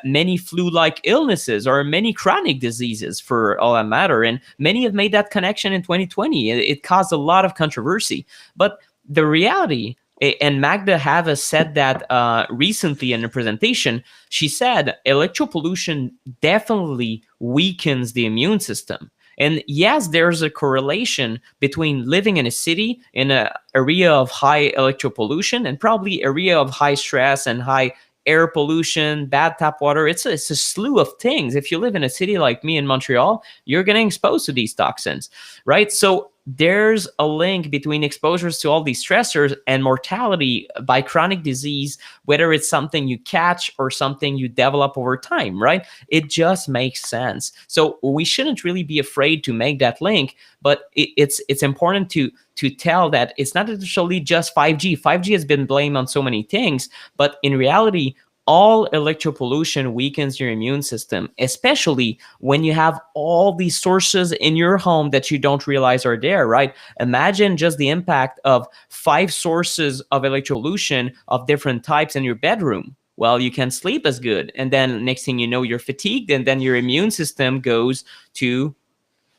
many flu-like illnesses or many chronic diseases, for all that matter. And many have made that connection in 2020. It caused a lot of controversy. But the reality, and Magda Hava said that recently in a presentation, she said electropollution definitely weakens the immune system. And yes, there's a correlation between living in a city in an area of high electropollution and probably area of high stress and high air pollution, bad tap water. It's a slew of things. If you live in a city like me in Montreal, you're getting exposed to these toxins, right? So there's a link between exposures to all these stressors and mortality by chronic disease, whether it's something you catch or something you develop over time, right? It just makes sense. So we shouldn't really be afraid to make that link, but it's important to tell that it's not necessarily just 5G. 5G has been blamed on so many things, but in reality, all electropollution weakens your immune system, especially when you have all these sources in your home that you don't realize are there, right? Imagine just the impact of 5 sources of electropollution of different types in your bedroom. Well, you can sleep as good. And then next thing you know, you're fatigued, and then your immune system goes to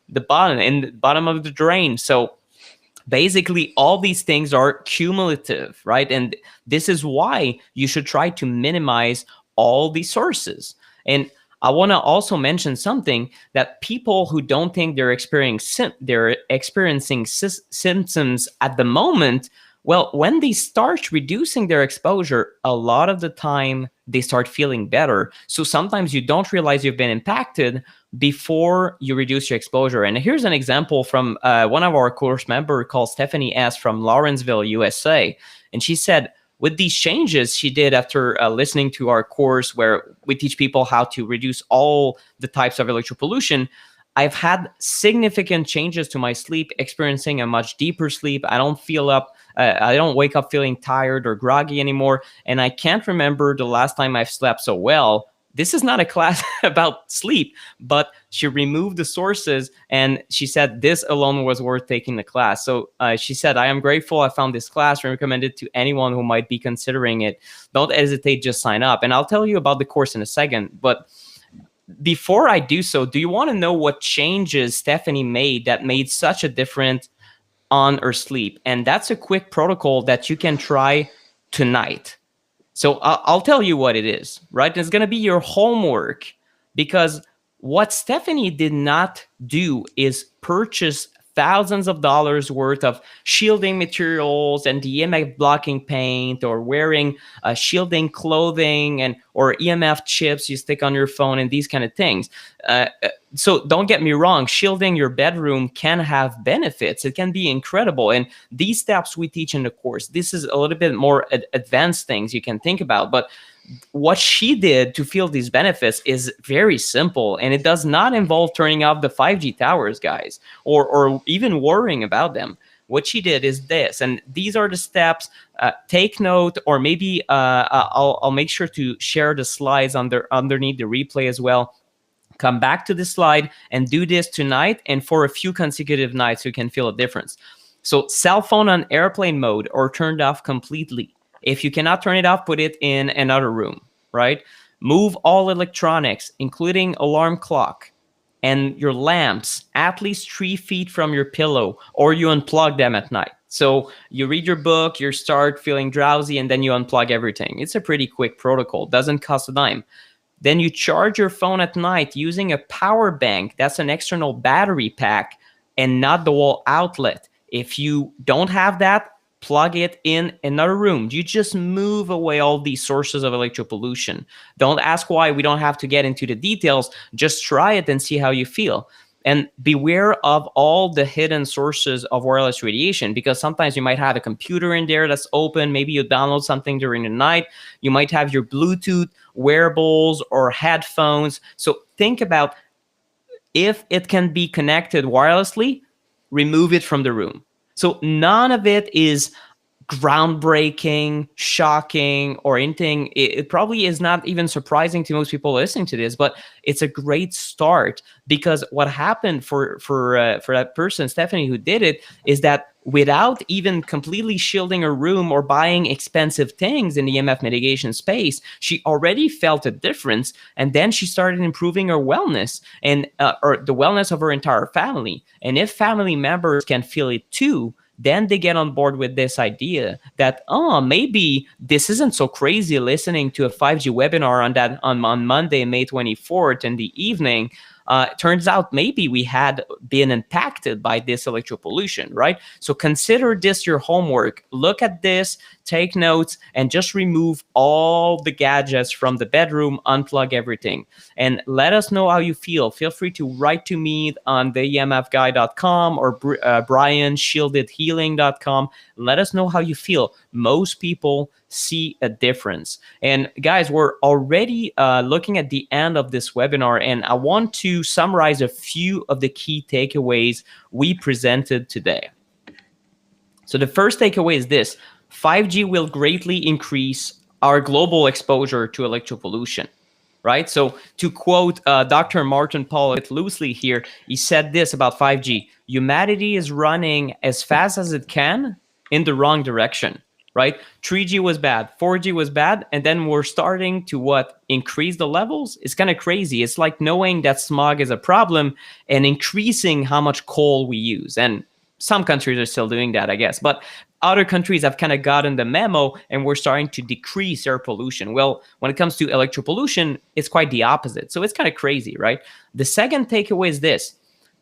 the bottom of the drain. So basically, all these things are cumulative, right? And this is why you should try to minimize all these sources. And I want to also mention something that people who don't think they're experiencing symptoms at the moment Well, when they start reducing their exposure, a lot of the time they start feeling better. So sometimes you don't realize you've been impacted before you reduce your exposure. And here's an example from one of our course members called Stephanie S. from Lawrenceville, USA. And she said, with these changes she did after listening to our course where we teach people how to reduce all the types of electropollution, I've had significant changes to my sleep, experiencing a much deeper sleep. I don't wake up feeling tired or groggy anymore. And I can't remember the last time I've slept so well. This is not a class about sleep, but she removed the sources and she said this alone was worth taking the class. So she said, I am grateful I found this class and recommend it to anyone who might be considering it. Don't hesitate, just sign up. And I'll tell you about the course in a second. But before I do so, do you want to know what changes Stephanie made that made such a difference on her sleep? And that's a quick protocol that you can try tonight. So I'll tell you what it is, right? It's going to be your homework, because what Stephanie did not do is purchase thousands of dollars worth of shielding materials and the EMF blocking paint, or wearing shielding clothing or EMF chips you stick on your phone and these kind of things. So don't get me wrong, shielding your bedroom can have benefits. It can be incredible. And these steps we teach in the course, this is a little bit more advanced things you can think about. But what she did to feel these benefits is very simple, and it does not involve turning off the 5G towers, guys, or even worrying about them. What she did is this, and these are the steps. Take note, or maybe I'll make sure to share the slides underneath the replay as well. Come back to this slide and do this tonight and for a few consecutive nights so you can feel a difference. So cell phone on airplane mode or turned off completely. If you cannot turn it off, put it in another room, right? Move all electronics, including alarm clock and your lamps, at least 3 feet from your pillow, or you unplug them at night. So you read your book, you start feeling drowsy, and then you unplug everything. It's a pretty quick protocol, doesn't cost a dime. Then you charge your phone at night using a power bank. That's an external battery pack and not the wall outlet. If you don't have that, plug it in another room. You just move away all these sources of electropollution. Don't ask why. We don't have to get into the details. Just try it and see how you feel. And beware of all the hidden sources of wireless radiation, because sometimes you might have a computer in there that's open. Maybe you download something during the night. You might have your Bluetooth wearables or headphones. So think about, if it can be connected wirelessly, remove it from the room. So none of it is groundbreaking, shocking, or anything. It probably is not even surprising to most people listening to this, but it's a great start, because what happened for that person, Stephanie, who did it, is that without even completely shielding her room or buying expensive things in the EMF mitigation space, she already felt a difference. And then she started improving her wellness and or the wellness of her entire family. And if family members can feel it too, then they get on board with this idea that, oh, maybe this isn't so crazy listening to a 5G webinar on Monday, May 24th in the evening. Turns out maybe we had been impacted by this electropollution, right? So consider this your homework. Look at this, take notes, and just remove all the gadgets from the bedroom, unplug everything. And let us know how you feel. Feel free to write to me on theemfguy.com or brianshieldedhealing.com. Let us know how you feel. Most people see a difference. And guys, we're already looking at the end of this webinar, and I want to summarize a few of the key takeaways we presented today. So the first takeaway is this: 5G will greatly increase our global exposure to electropollution, right? So to quote Dr. Martin Paul loosely here, he said this about 5G: humanity is running as fast as it can in the wrong direction. Right? 3G was bad, 4G was bad, and then we're starting to increase the levels? It's kind of crazy. It's like knowing that smog is a problem and increasing how much coal we use. And some countries are still doing that, I guess. But other countries have kind of gotten the memo, and we're starting to decrease air pollution. Well, when it comes to electropollution, it's quite the opposite. So it's kind of crazy, right? The second takeaway is this: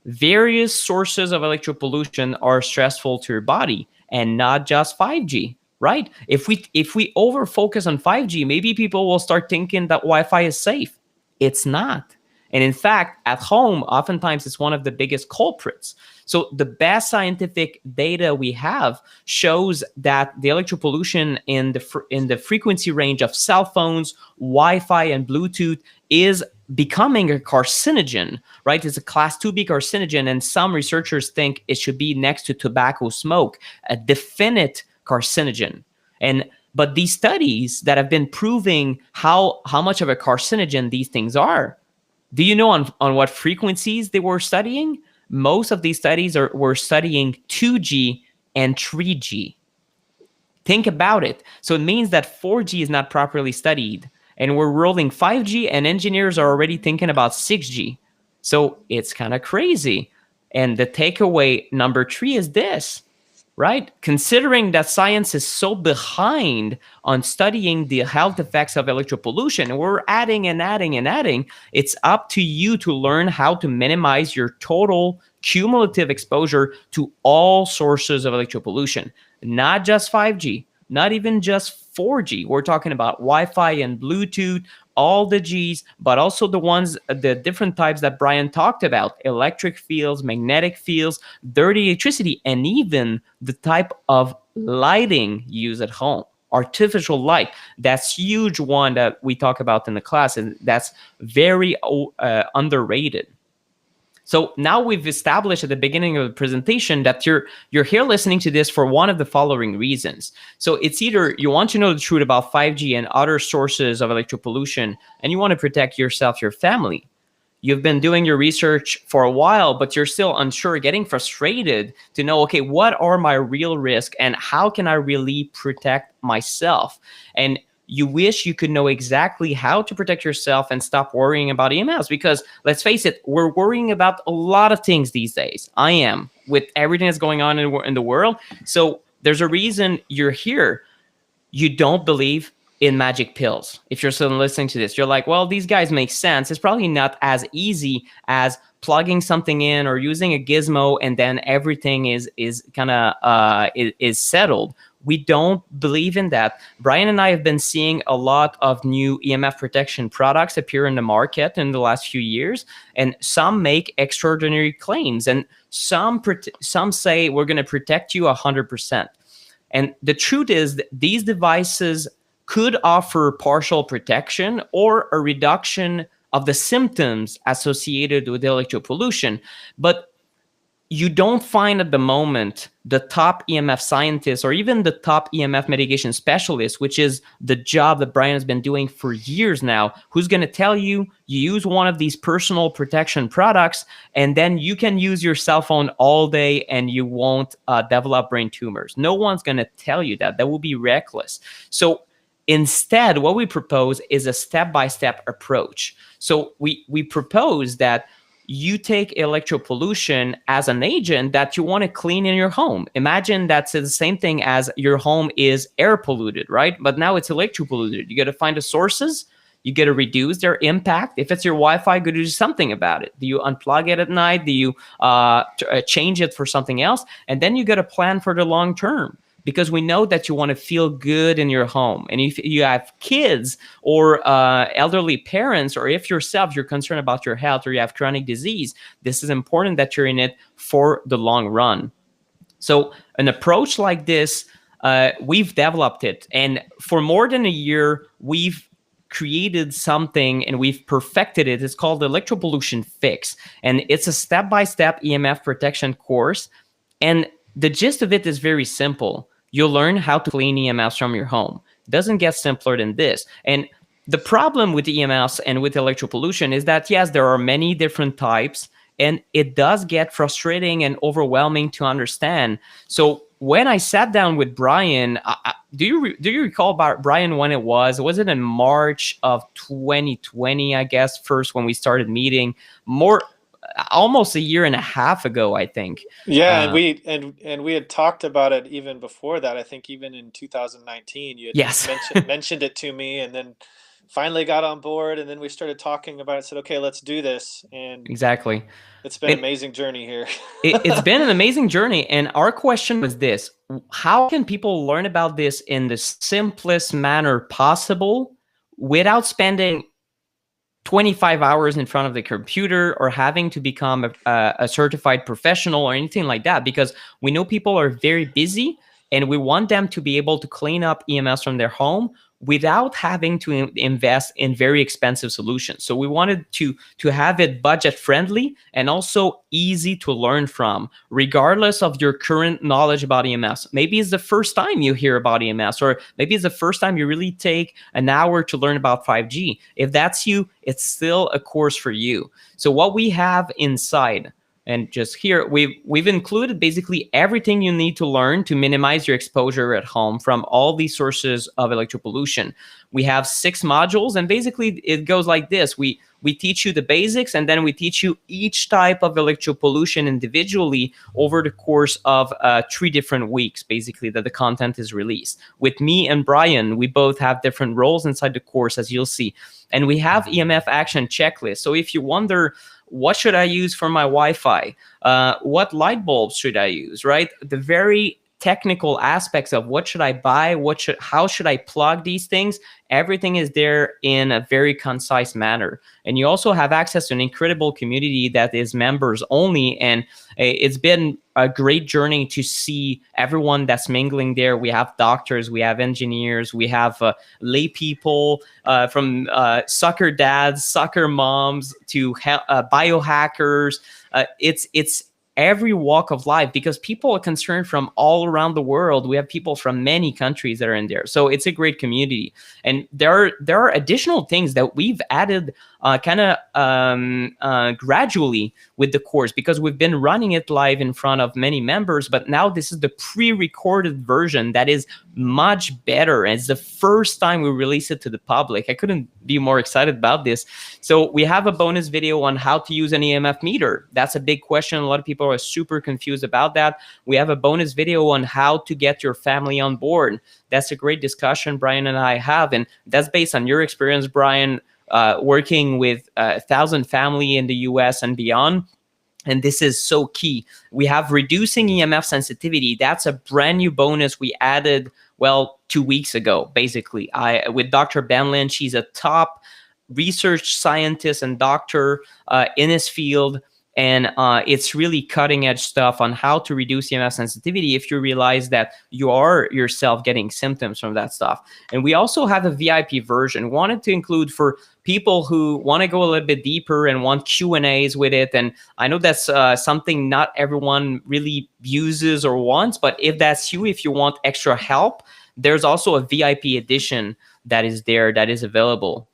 various sources of electropollution are stressful to your body, and not just 5G, right? If we over focus on 5G, maybe people will start thinking that Wi-Fi is safe. It's not. And in fact, at home, oftentimes it's one of the biggest culprits. So the best scientific data we have shows that the electropollution in the frequency range of cell phones, Wi-Fi, and Bluetooth is becoming a carcinogen, right? It's a class 2B carcinogen, and some researchers think it should be next to tobacco smoke, a definite carcinogen. But these studies that have been proving how much of a carcinogen these things are, do you know on what frequencies they were studying? Most of these studies were studying 2G and 3G. Think about it. So it means that 4G is not properly studied, and we're rolling 5G, and engineers are already thinking about 6G. So it's kind of crazy. And the takeaway number 3 is this, right? Considering that science is so behind on studying the health effects of electropollution, and we're adding and adding and adding, it's up to you to learn how to minimize your total cumulative exposure to all sources of electropollution, not just 5G, not even just 4G. We're talking about Wi-Fi and Bluetooth, all the Gs, but also the different types that Brian talked about: electric fields, magnetic fields, dirty electricity, and even the type of lighting used at home. Artificial light, that's huge one that we talk about in the class, and that's very underrated. So now we've established at the beginning of the presentation that you're here listening to this for one of the following reasons. So it's either you want to know the truth about 5G and other sources of electropollution, and you want to protect yourself, your family. You've been doing your research for a while, but you're still unsure, getting frustrated to know, okay, what are my real risks and how can I really protect myself? And you wish you could know exactly how to protect yourself and stop worrying about emails, because let's face it, we're worrying about a lot of things these days. I am, with everything that's going on in the world. So there's a reason you're here. You don't believe in magic pills. If you're still listening to this, you're like, well, these guys make sense. It's probably not as easy as plugging something in or using a gizmo and then everything is kind of is settled. We don't believe in that. Brian and I have been seeing a lot of new EMF protection products appear in the market in the last few years, and some make extraordinary claims, and some say we're going to protect you 100%. And the truth is that these devices could offer partial protection or a reduction of the symptoms associated with electropollution, but you don't find at the moment the top EMF scientists or even the top EMF mitigation specialists, which is the job that Brian has been doing for years now, who's going to tell you use one of these personal protection products and then you can use your cell phone all day and you won't develop brain tumors. No one's going to tell you that. That would be reckless. So instead, what we propose is a step-by-step approach. So we propose that you take electropollution as an agent that you want to clean in your home. Imagine that's the same thing as your home is air polluted, right? But now it's electropolluted. You got to find the sources. You got to reduce their impact. If it's your Wi-Fi, you got to do something about it. Do you unplug it at night? Do you change it for something else? And then you got to plan for the long term, because we know that you want to feel good in your home. And if you have kids or elderly parents, or if yourself, you're concerned about your health or you have chronic disease, this is important that you're in it for the long run. So an approach like this, we've developed it. And for more than a year, we've created something and we've perfected it. It's called the Electro-Pollution Fix. And it's a step-by-step EMF protection course. And the gist of it is very simple. You'll learn how to clean EMFs from your home. It doesn't get simpler than this. And the problem with EMFs and with electropollution is that, yes, there are many different types, and it does get frustrating and overwhelming to understand. So when I sat down with Brian, do you recall about Brian when it was? Was it in March of 2020, I guess, first when we started meeting? Almost a year and a half ago, I think. Yeah, and we had talked about it even before that. I think even in 2019, you had yes. mentioned it to me, and then finally got on board, and then we started talking about it, said, okay, let's do this. And Exactly. it's been an And amazing journey here. it's been an amazing journey. And our question was this: how can people learn about this in the simplest manner possible without spending 25 hours in front of the computer or having to become a certified professional or anything like that? Because we know people are very busy and we want them to be able to clean up EMS from their home without having to invest in very expensive solutions. So we wanted to have it budget friendly and also easy to learn from, regardless of your current knowledge about EMS. Maybe it's the first time you hear about EMS, or maybe it's the first time you really take an hour to learn about 5G. If that's you, it's still a course for you. So what we have inside, and just here, we've included basically everything you need to learn to minimize your exposure at home from all these sources of electropollution. We have 6 modules, and basically it goes like this. We teach you the basics, and then we teach you each type of electropollution individually over the course of 3 different weeks, basically, that the content is released. With me and Brian, we both have different roles inside the course, as you'll see. And we have EMF action checklists. So if you wonder, what should I use for my Wi-Fi? What light bulbs should I use, right? The very technical aspects of what should I buy, how should I plug these things, everything is there in a very concise manner. And you also have access to an incredible community that is members only, and it's been a great journey to see everyone that's mingling there. We have doctors, we have engineers, we have lay people, from soccer dads, soccer moms, to biohackers. It's every walk of life, because people are concerned from all around the world. We have people from many countries that are in there. So it's a great community. And there are additional things that we've added gradually with the course, because we've been running it live in front of many members, but now this is the pre-recorded version that is much better. And it's the first time we release it to the public. I couldn't be more excited about this. So we have a bonus video on how to use an EMF meter. That's a big question. A lot of people are super confused about that. We have a bonus video on how to get your family on board. That's a great discussion Brian and I have, and that's based on your experience, Brian, working with 1,000 family in the US and beyond. And this is so key. We have reducing EMF sensitivity. That's a brand new bonus we added, 2 weeks ago, basically. With Dr. Ben Lynch, he's a top research scientist and doctor in his field. And it's really cutting edge stuff on how to reduce EMF sensitivity if you realize that you are yourself getting symptoms from that stuff. And we also have a VIP version. Wanted to include for people who want to go a little bit deeper and want Q&As with it. And I know that's something not everyone really uses or wants, but if that's you, if you want extra help, there's also a VIP edition that is there, that is available.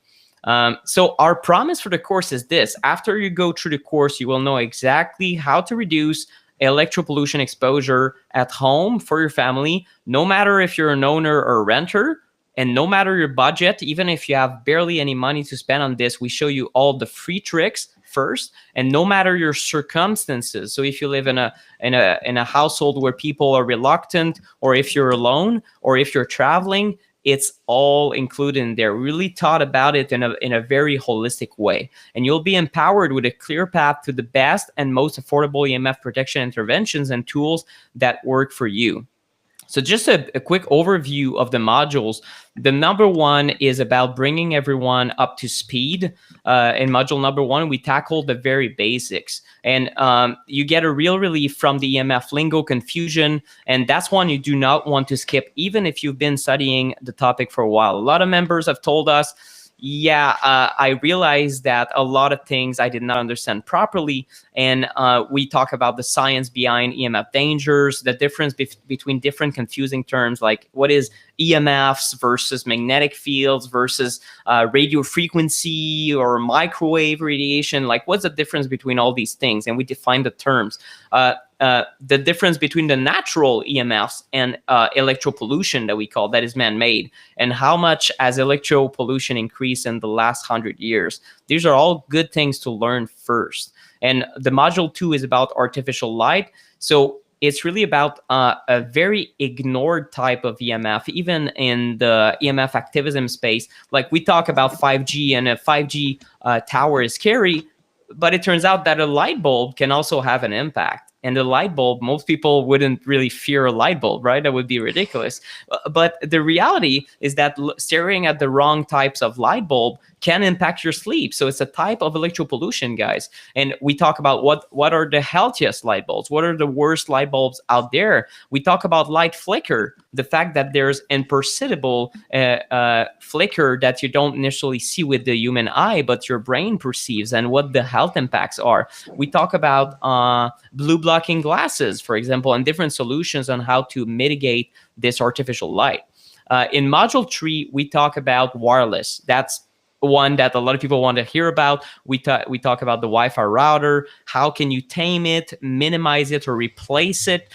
So our promise for the course is this: after you go through the course, you will know exactly how to reduce electropollution exposure at home for your family, no matter if you're an owner or a renter, and no matter your budget. Even if you have barely any money to spend on this, we show you all the free tricks first, and no matter your circumstances. So if you live in a household where people are reluctant, or if you're alone, or if you're traveling, it's all included in there. We really thought about it in a very holistic way. And you'll be empowered with a clear path to the best and most affordable EMF protection interventions and tools that work for you. So just a quick overview of the modules. The number 1 is about bringing everyone up to speed. In module number 1, we tackle the very basics. And you get a real relief from the EMF lingo confusion. And that's one you do not want to skip, even if you've been studying the topic for a while. A lot of members have told us, I realized that a lot of things I did not understand properly. And we talk about the science behind EMF dangers, the difference between different confusing terms, like what is EMFs versus magnetic fields versus radio frequency or microwave radiation. Like, what's the difference between all these things? And we define the terms. The difference between the natural EMFs and electropollution that we call, that is man-made, and how much has electropollution increased in the last 100 years. These are all good things to learn first. And the module 2 is about artificial light. So it's really about a very ignored type of EMF, even in the EMF activism space. Like we talk about 5G, and a 5G tower is scary, but it turns out that a light bulb can also have an impact. And the light bulb, most people wouldn't really fear a light bulb, right? That would be ridiculous. But the reality is that staring at the wrong types of light bulb can impact your sleep. So it's a type of electropollution, guys. And we talk about what are the healthiest light bulbs, what are the worst light bulbs out there. We talk about light flicker, the fact that there's imperceptible flicker that you don't initially see with the human eye, but your brain perceives, and what the health impacts are. We talk about blue blocking glasses, for example, and different solutions on how to mitigate this artificial light. In module 3, we talk about wireless. That's one that a lot of people want to hear about. We talk about the Wi-Fi router. How can you tame it, minimize it, or replace it?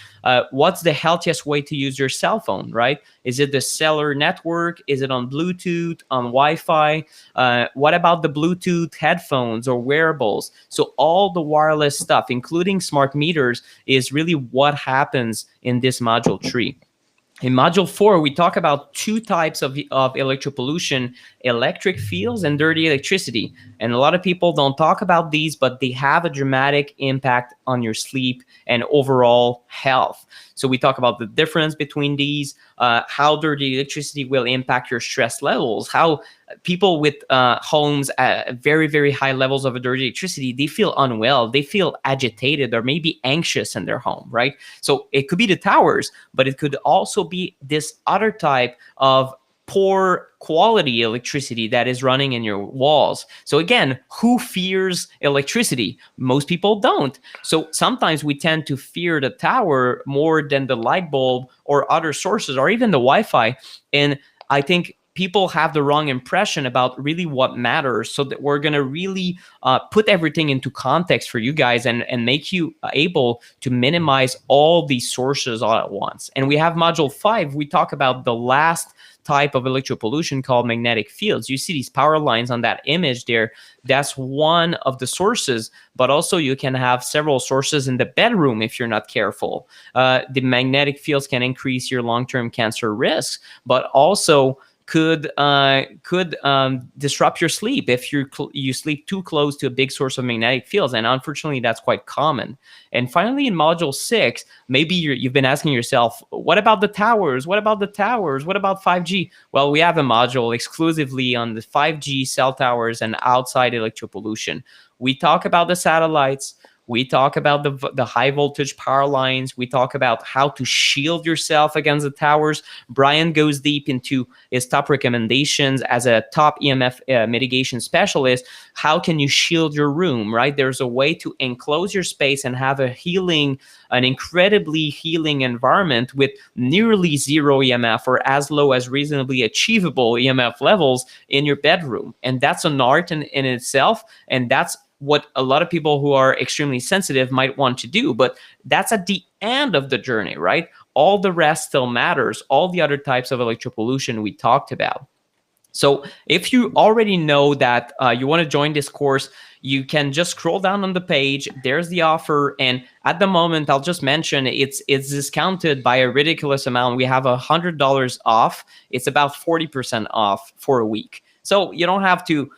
What's the healthiest way to use your cell phone, right? Is it the cellular network? Is it on Bluetooth, on Wi-Fi? What about the Bluetooth headphones or wearables? So all the wireless stuff, including smart meters, is really what happens in this module 3. In module 4, we talk about 2 types of electropollution: electric fields and dirty electricity. And a lot of people don't talk about these, but they have a dramatic impact on your sleep and overall health. So we talk about the difference between these, how dirty electricity will impact your stress levels, how people with homes at very, very high levels of dirty electricity, they feel unwell, they feel agitated, or maybe anxious in their home, right? So it could be the towers, but it could also be this other type of poor quality electricity that is running in your walls. So again, who fears electricity? Most people don't. So sometimes we tend to fear the tower more than the light bulb or other sources, or even the Wi-Fi. And I think people have the wrong impression about really what matters. So that we're going to really put everything into context for you guys, and make you able to minimize all these sources all at once. And we have module 5. We talk about the last type of electropollution called magnetic fields. You see these power lines on that image there. That's one of the sources, but also you can have several sources in the bedroom if you're not careful. The magnetic fields can increase your long-term cancer risks, but also could disrupt your sleep if you sleep too close to a big source of magnetic fields, and unfortunately that's quite common. And finally, in module 6, maybe you've been asking yourself, what about the towers? What about the towers? What about 5G? Well, we have a module exclusively on the 5G cell towers and outside electropollution. We talk about the satellites. We talk about the high voltage power lines. We talk about how to shield yourself against the towers. Brian goes deep into his top recommendations as a top EMF mitigation specialist. How can you shield your room, right? There's a way to enclose your space and have an incredibly healing environment with nearly zero EMF, or as low as reasonably achievable EMF levels in your bedroom. And that's an art in itself. And that's what a lot of people who are extremely sensitive might want to do, but that's at the end of the journey, right? All the rest still matters, all the other types of electropollution we talked about. So if you already know that you want to join this course, you can just scroll down on the page. There's the offer. And at the moment, I'll just mention it's discounted by a ridiculous amount. We have $100 off. It's about 40% off for a week. So you don't have to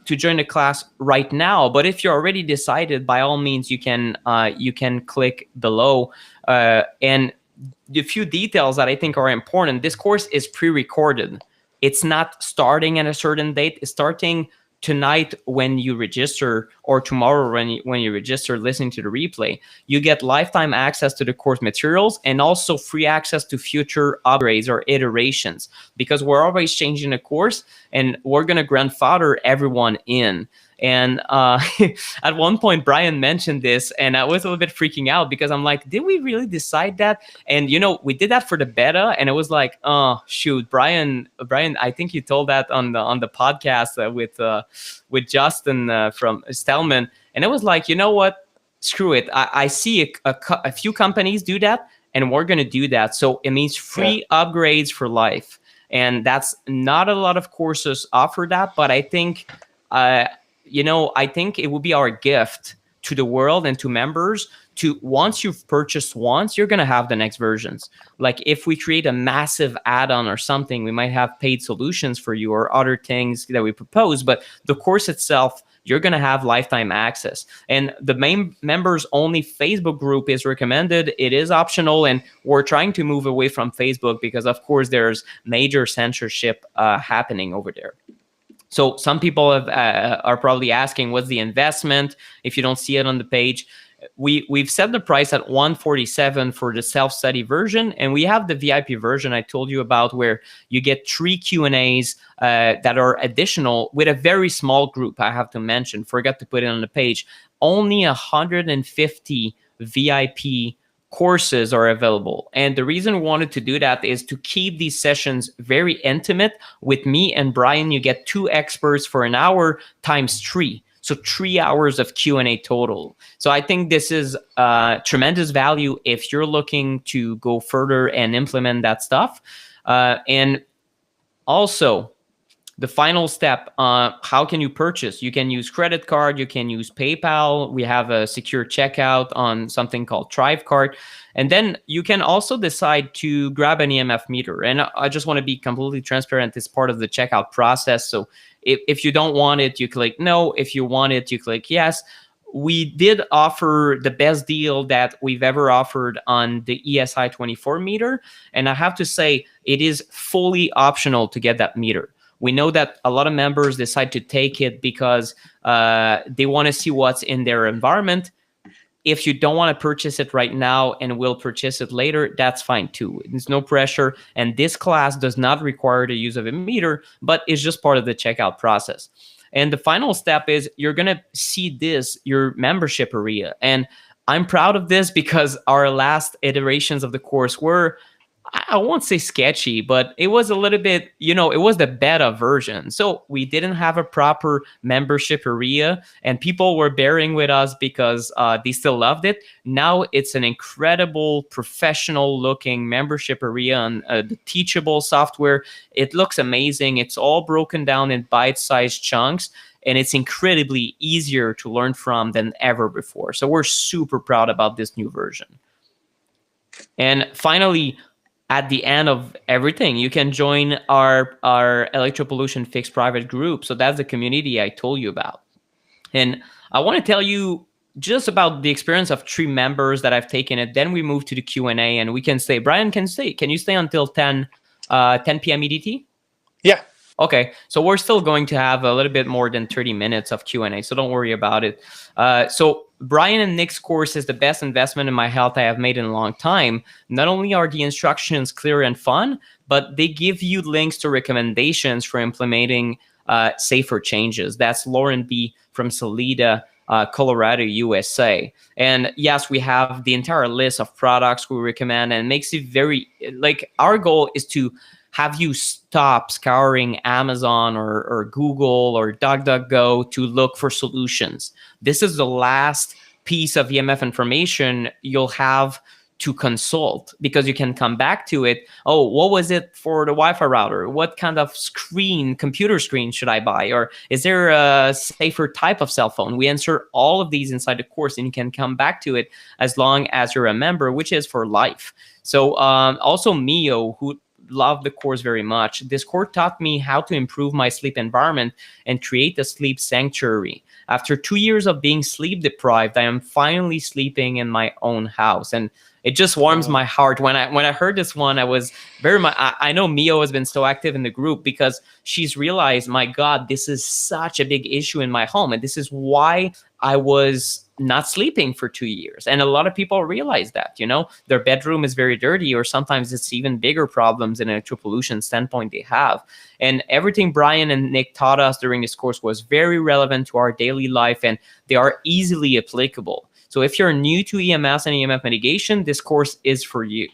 join the class right now, but if you're already decided, by all means, you can click below. And the few details that I think are important: this course is pre-recorded. It's not starting at a certain date. It's starting tonight when you register, or tomorrow when you register listening to the replay. You get lifetime access to the course materials, and also free access to future upgrades or iterations, because we're always changing the course and we're going to grandfather everyone in. And at one point, Brian mentioned this, and I was a little bit freaking out, because I'm like, did we really decide that? And, we did that for the beta, and it was like, oh, shoot, Brian, I think you told that on the podcast with Justin from Stellman. And it was like, you know what? Screw it. I see a few companies do that, and we're going to do that. So it means free upgrades for life. And that's not a lot of courses offer that, but I think... I think it would be our gift to the world and to members to once you've purchased once, you're going to have the next versions. Like if we create a massive add-on or something, we might have paid solutions for you or other things that we propose, but the course itself, you're going to have lifetime access. And the main members only Facebook group is recommended. It is optional, and we're trying to move away from Facebook because of course there's major censorship happening over there. So some people are probably asking, what's the investment if you don't see it on the page? We've set the price at $147 for the self-study version, and we have the VIP version I told you about, where you get 3 Q&As that are additional with a very small group. I have to mention, forgot to put it on the page. Only 150 VIP courses are available. And the reason we wanted to do that is to keep these sessions very intimate. With me and Brian, you get 2 experts for an hour times 3. So 3 hours of Q&A total. So I think this is tremendous value if you're looking to go further and implement that stuff. And also, the final step, how can you purchase? You can use credit card, you can use PayPal. We have a secure checkout on something called Thrivecart. And then you can also decide to grab an EMF meter. And I just want to be completely transparent. It's part of the checkout process. So if you don't want it, you click no. If you want it, you click yes. We did offer the best deal that we've ever offered on the ESI 24 meter. And I have to say, it is fully optional to get that meter. We know that a lot of members decide to take it because they want to see what's in their environment. If you don't want to purchase it right now and will purchase it later, that's fine too. There's no pressure. And this class does not require the use of a meter, but it's just part of the checkout process. And the final step is you're going to see this, your membership area. And I'm proud of this because our last iterations of the course were, I won't say sketchy, but it was a little bit, it was the beta version. So we didn't have a proper membership area, and people were bearing with us because they still loved it. Now it's an incredible professional looking membership area on the teachable software. It looks amazing. It's all broken down in bite-sized chunks, and it's incredibly easier to learn from than ever before. So we're super proud about this new version. And finally, at the end of everything, you can join our Electro-Pollution fixed private group. So that's the community I told you about. And I want to tell you just about the experience of 3 members that I've taken it. Then we move to the Q&A, and we can stay. Brian can stay. Can you stay until 10 p.m. EDT? Yeah. Okay, so we're still going to have a little bit more than 30 minutes of Q&A, so don't worry about it. So Brian and Nick's course is the best investment in my health I have made in a long time. Not only are the instructions clear and fun, but they give you links to recommendations for implementing safer changes. That's Lauren B. from Salida, Colorado, USA. And yes, we have the entire list of products we recommend, and it makes it very, our goal is to have you stop scouring Amazon or Google or DuckDuckGo to look for solutions. This is the last piece of EMF information you'll have to consult, because you can come back to it. Oh, what was it for the Wi-Fi router? What kind of computer screen should I buy? Or is there a safer type of cell phone? We answer all of these inside the course, and you can come back to it as long as you're a member, which is for life. So also Mio, who loved the course very much. This course taught me how to improve my sleep environment and create a sleep sanctuary. After 2 years of being sleep deprived, I am finally sleeping in my own house. And it just warms my heart. When I heard this one, I was very much, I know Mio has been so active in the group because she's realized, my God, this is such a big issue in my home. And this is why I was not sleeping for 2 years. And a lot of people realize that, their bedroom is very dirty, or sometimes it's even bigger problems in electro-pollution standpoint they have. And everything Brian and Nick taught us during this course was very relevant to our daily life, and they are easily applicable. So if you're new to EMS and EMF mitigation, this course is for you.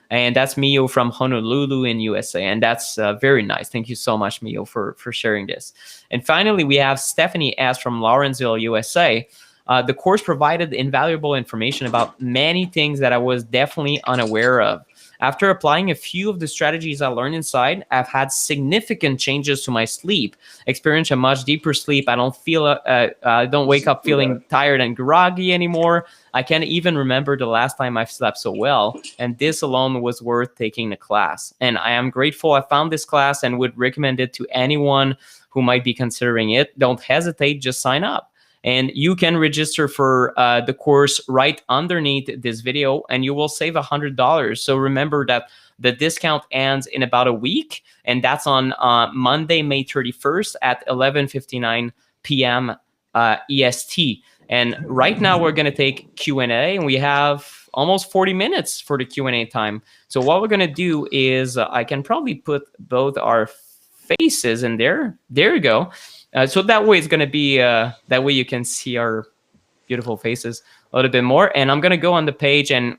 And that's Mio from Honolulu in USA. And that's very nice. Thank you so much, Mio, for sharing this. And finally, we have Stephanie S. from Lawrenceville, USA. The course provided invaluable information about many things that I was definitely unaware of. After applying a few of the strategies I learned inside, I've had significant changes to my sleep, experience a much deeper sleep. I don't wake up feeling tired and groggy anymore. I can't even remember the last time I've slept so well. And this alone was worth taking the class. And I am grateful I found this class and would recommend it to anyone who might be considering it. Don't hesitate, just sign up. And you can register for the course right underneath this video, and you will save $100. So remember that the discount ends in about a week, and that's on Monday, May 31st at 11:59 p.m. EST. And right now we're going to take Q&A, and we have almost 40 minutes for the Q&A time. So what we're going to do is I can probably put both our faces in there. There you go. So that way it's going to be, that way you can see our beautiful faces a little bit more. And I'm going to go on the page, and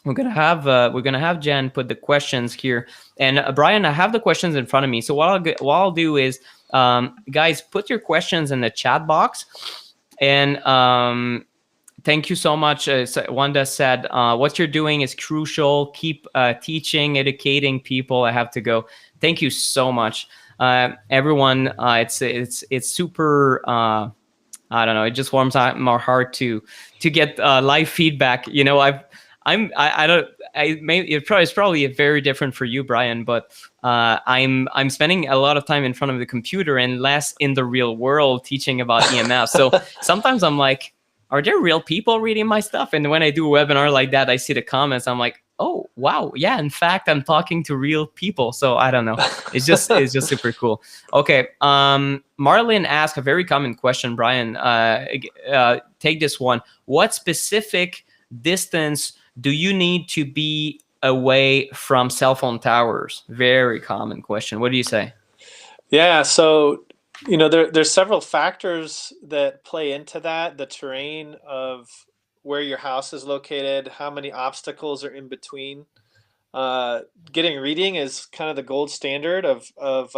we're going to have Jen put the questions here. And Brian, I have the questions in front of me. So what I'll do is, guys, put your questions in the chat box. And thank you so much. Wanda said, what you're doing is crucial. Keep teaching, educating people. I have to go. Thank you so much. Everyone, it's super, I don't know, it just warms my heart to get live feedback. You know, it's probably very different for you, Brian, but I'm spending a lot of time in front of the computer and less in the real world teaching about EMF. So sometimes I'm like, are there real people reading my stuff? And when I do a webinar like that, I see the comments. I'm like, oh, wow. Yeah, in fact, I'm talking to real people. So I don't know. It's just super cool. Okay. Marlene asked a very common question, Brian. Take this one. What specific distance do you need to be away from cell phone towers? Very common question. What do you say? Yeah, so there's several factors that play into that. The terrain of where your house is located, how many obstacles are in between. Getting reading is kind of the gold standard of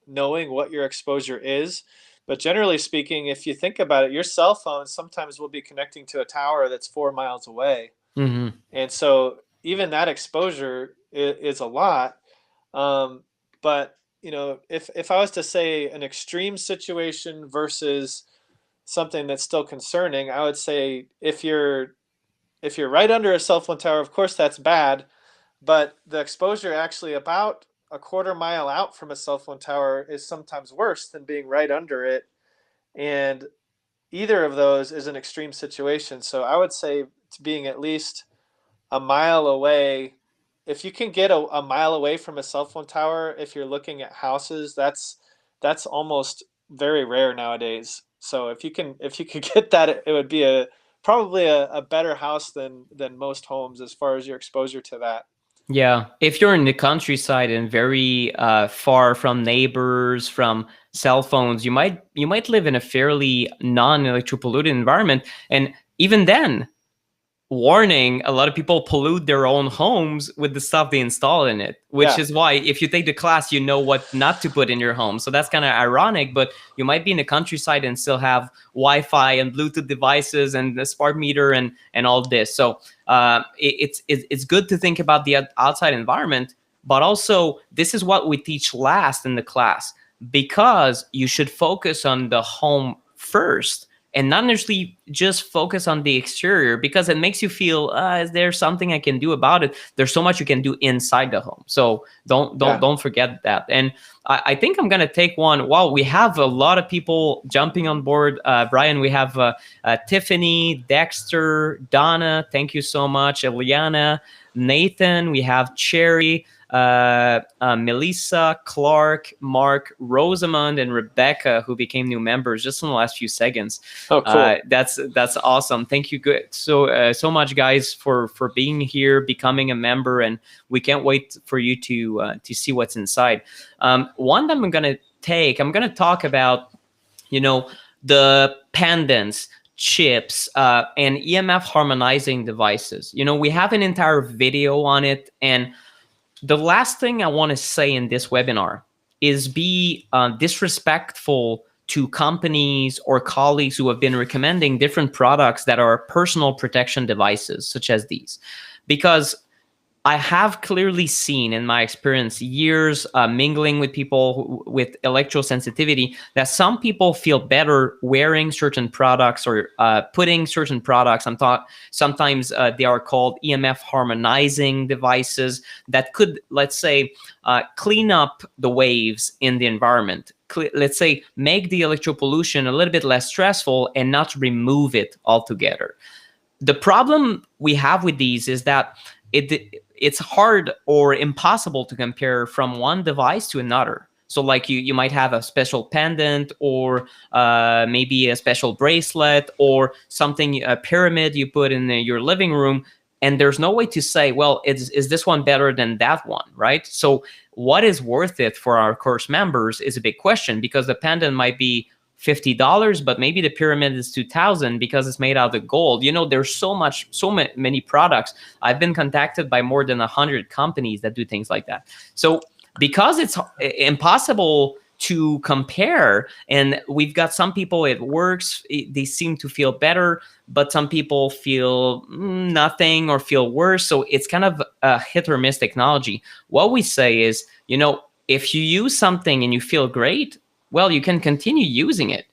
knowing what your exposure is. But generally speaking, if you think about it, your cell phone sometimes will be connecting to a tower that's 4 miles away. Mm-hmm. And so even that exposure is a lot. But if I was to say an extreme situation versus something that's still concerning, I would say if you're right under a cell phone tower, of course that's bad, but the exposure actually about a quarter mile out from a cell phone tower is sometimes worse than being right under it. And either of those is an extreme situation. So I would say it's being at least a mile away. If you can get a mile away from a cell phone tower, if you're looking at houses, that's almost very rare nowadays. So if you can get that, it would be probably a better house than most homes as far as your exposure to that. Yeah, if you're in the countryside and very far from neighbors, from cell phones, you might live in a fairly non-electropolluted environment. And even then, warning, a lot of people pollute their own homes with the stuff they install in it, which is why if you take the class, you know what not to put in your home. So that's kind of ironic, but you might be in the countryside and still have Wi-Fi and Bluetooth devices and the smart meter and all this. So it's good to think about the outside environment, but also this is what we teach last in the class, because you should focus on the home first and not necessarily just focus on the exterior, because it makes you feel, is there something I can do about it? There's so much you can do inside the home. So don't forget that. And I think I'm going to take one. Wow, we have a lot of people jumping on board. Brian, we have Tiffany, Dexter, Donna, thank you so much. Eliana, Nathan, we have Cherry, Melissa, Clark, Mark, Rosamond, and Rebecca, who became new members just in the last few seconds. Oh, cool. That's awesome. Thank you so much, guys, for being here, becoming a member, and we can't wait for you to see what's inside. One that I'm gonna talk about, the pendants, chips, and EMF harmonizing devices. We have an entire video on it, and the last thing I want to say in this webinar is be disrespectful to companies or colleagues who have been recommending different products that are personal protection devices, such as these. Because I have clearly seen in my experience, years mingling with people with electrosensitivity, that some people feel better wearing certain products or putting certain products. Sometimes they are called EMF harmonizing devices that could, let's say, clean up the waves in the environment. Let's say, make the electropollution a little bit less stressful and not remove it altogether. The problem we have with these is that it's hard or impossible to compare from one device to another. So like you might have a special pendant or maybe a special bracelet or something, a pyramid you put in your living room, and there's no way to say, well, is this one better than that one, right? So what is worth it for our course members is a big question, because the pendant might be $50, but maybe the pyramid is 2,000 because it's made out of gold. There's so many products. I've been contacted by more than 100 companies that do things like that. So because it's impossible to compare, and we've got some people, it works, they seem to feel better, but some people feel nothing or feel worse. So it's kind of a hit or miss technology. What we say is, if you use something and you feel great, well, you can continue using it.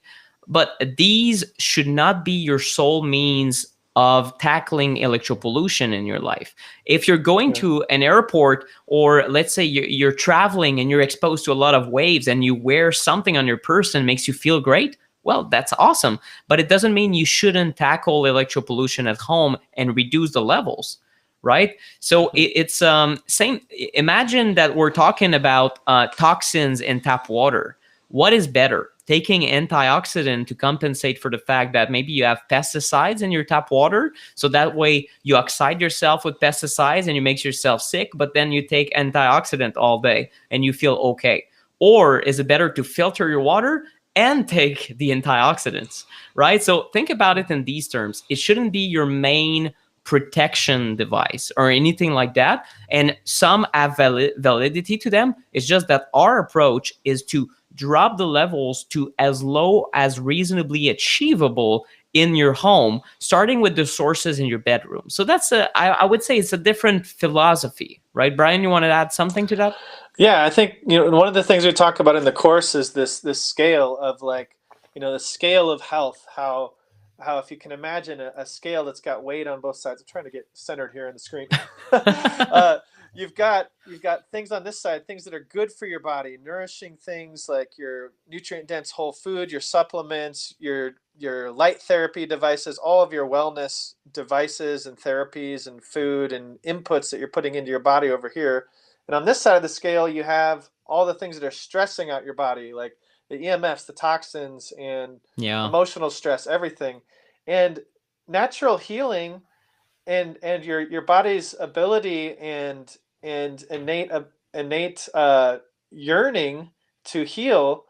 But these should not be your sole means of tackling electropollution in your life. If you're going to an airport, or let's say you're traveling and you're exposed to a lot of waves and you wear something on your person makes you feel great, well, that's awesome. But it doesn't mean you shouldn't tackle electropollution at home and reduce the levels. Right? So it's same. Imagine that we're talking about toxins in tap water. What is better? Taking antioxidant to compensate for the fact that maybe you have pesticides in your tap water, so that way you oxide yourself with pesticides and you make yourself sick, but then you take antioxidant all day and you feel okay? Or is it better to filter your water and take the antioxidants, right? So think about it in these terms. It shouldn't be your main protection device or anything like that. And some have validity to them. It's just that our approach is to drop the levels to as low as reasonably achievable in your home, starting with the sources in your bedroom. So that's I would say it's a different philosophy, right? Brian, you want to add something to that? Yeah, I think one of the things we talk about in the course is this scale of the scale of health. How if you can imagine a scale that's got weight on both sides. I'm trying to get centered here on the screen. You've got things on this side, things that are good for your body, nourishing things like your nutrient dense whole food, your supplements, your light therapy devices, all of your wellness devices and therapies and food and inputs that you're putting into your body over here. And on this side of the scale, you have all the things that are stressing out your body, like the EMFs, the toxins, and emotional stress, everything. And natural healing and your body's ability and innate yearning to heal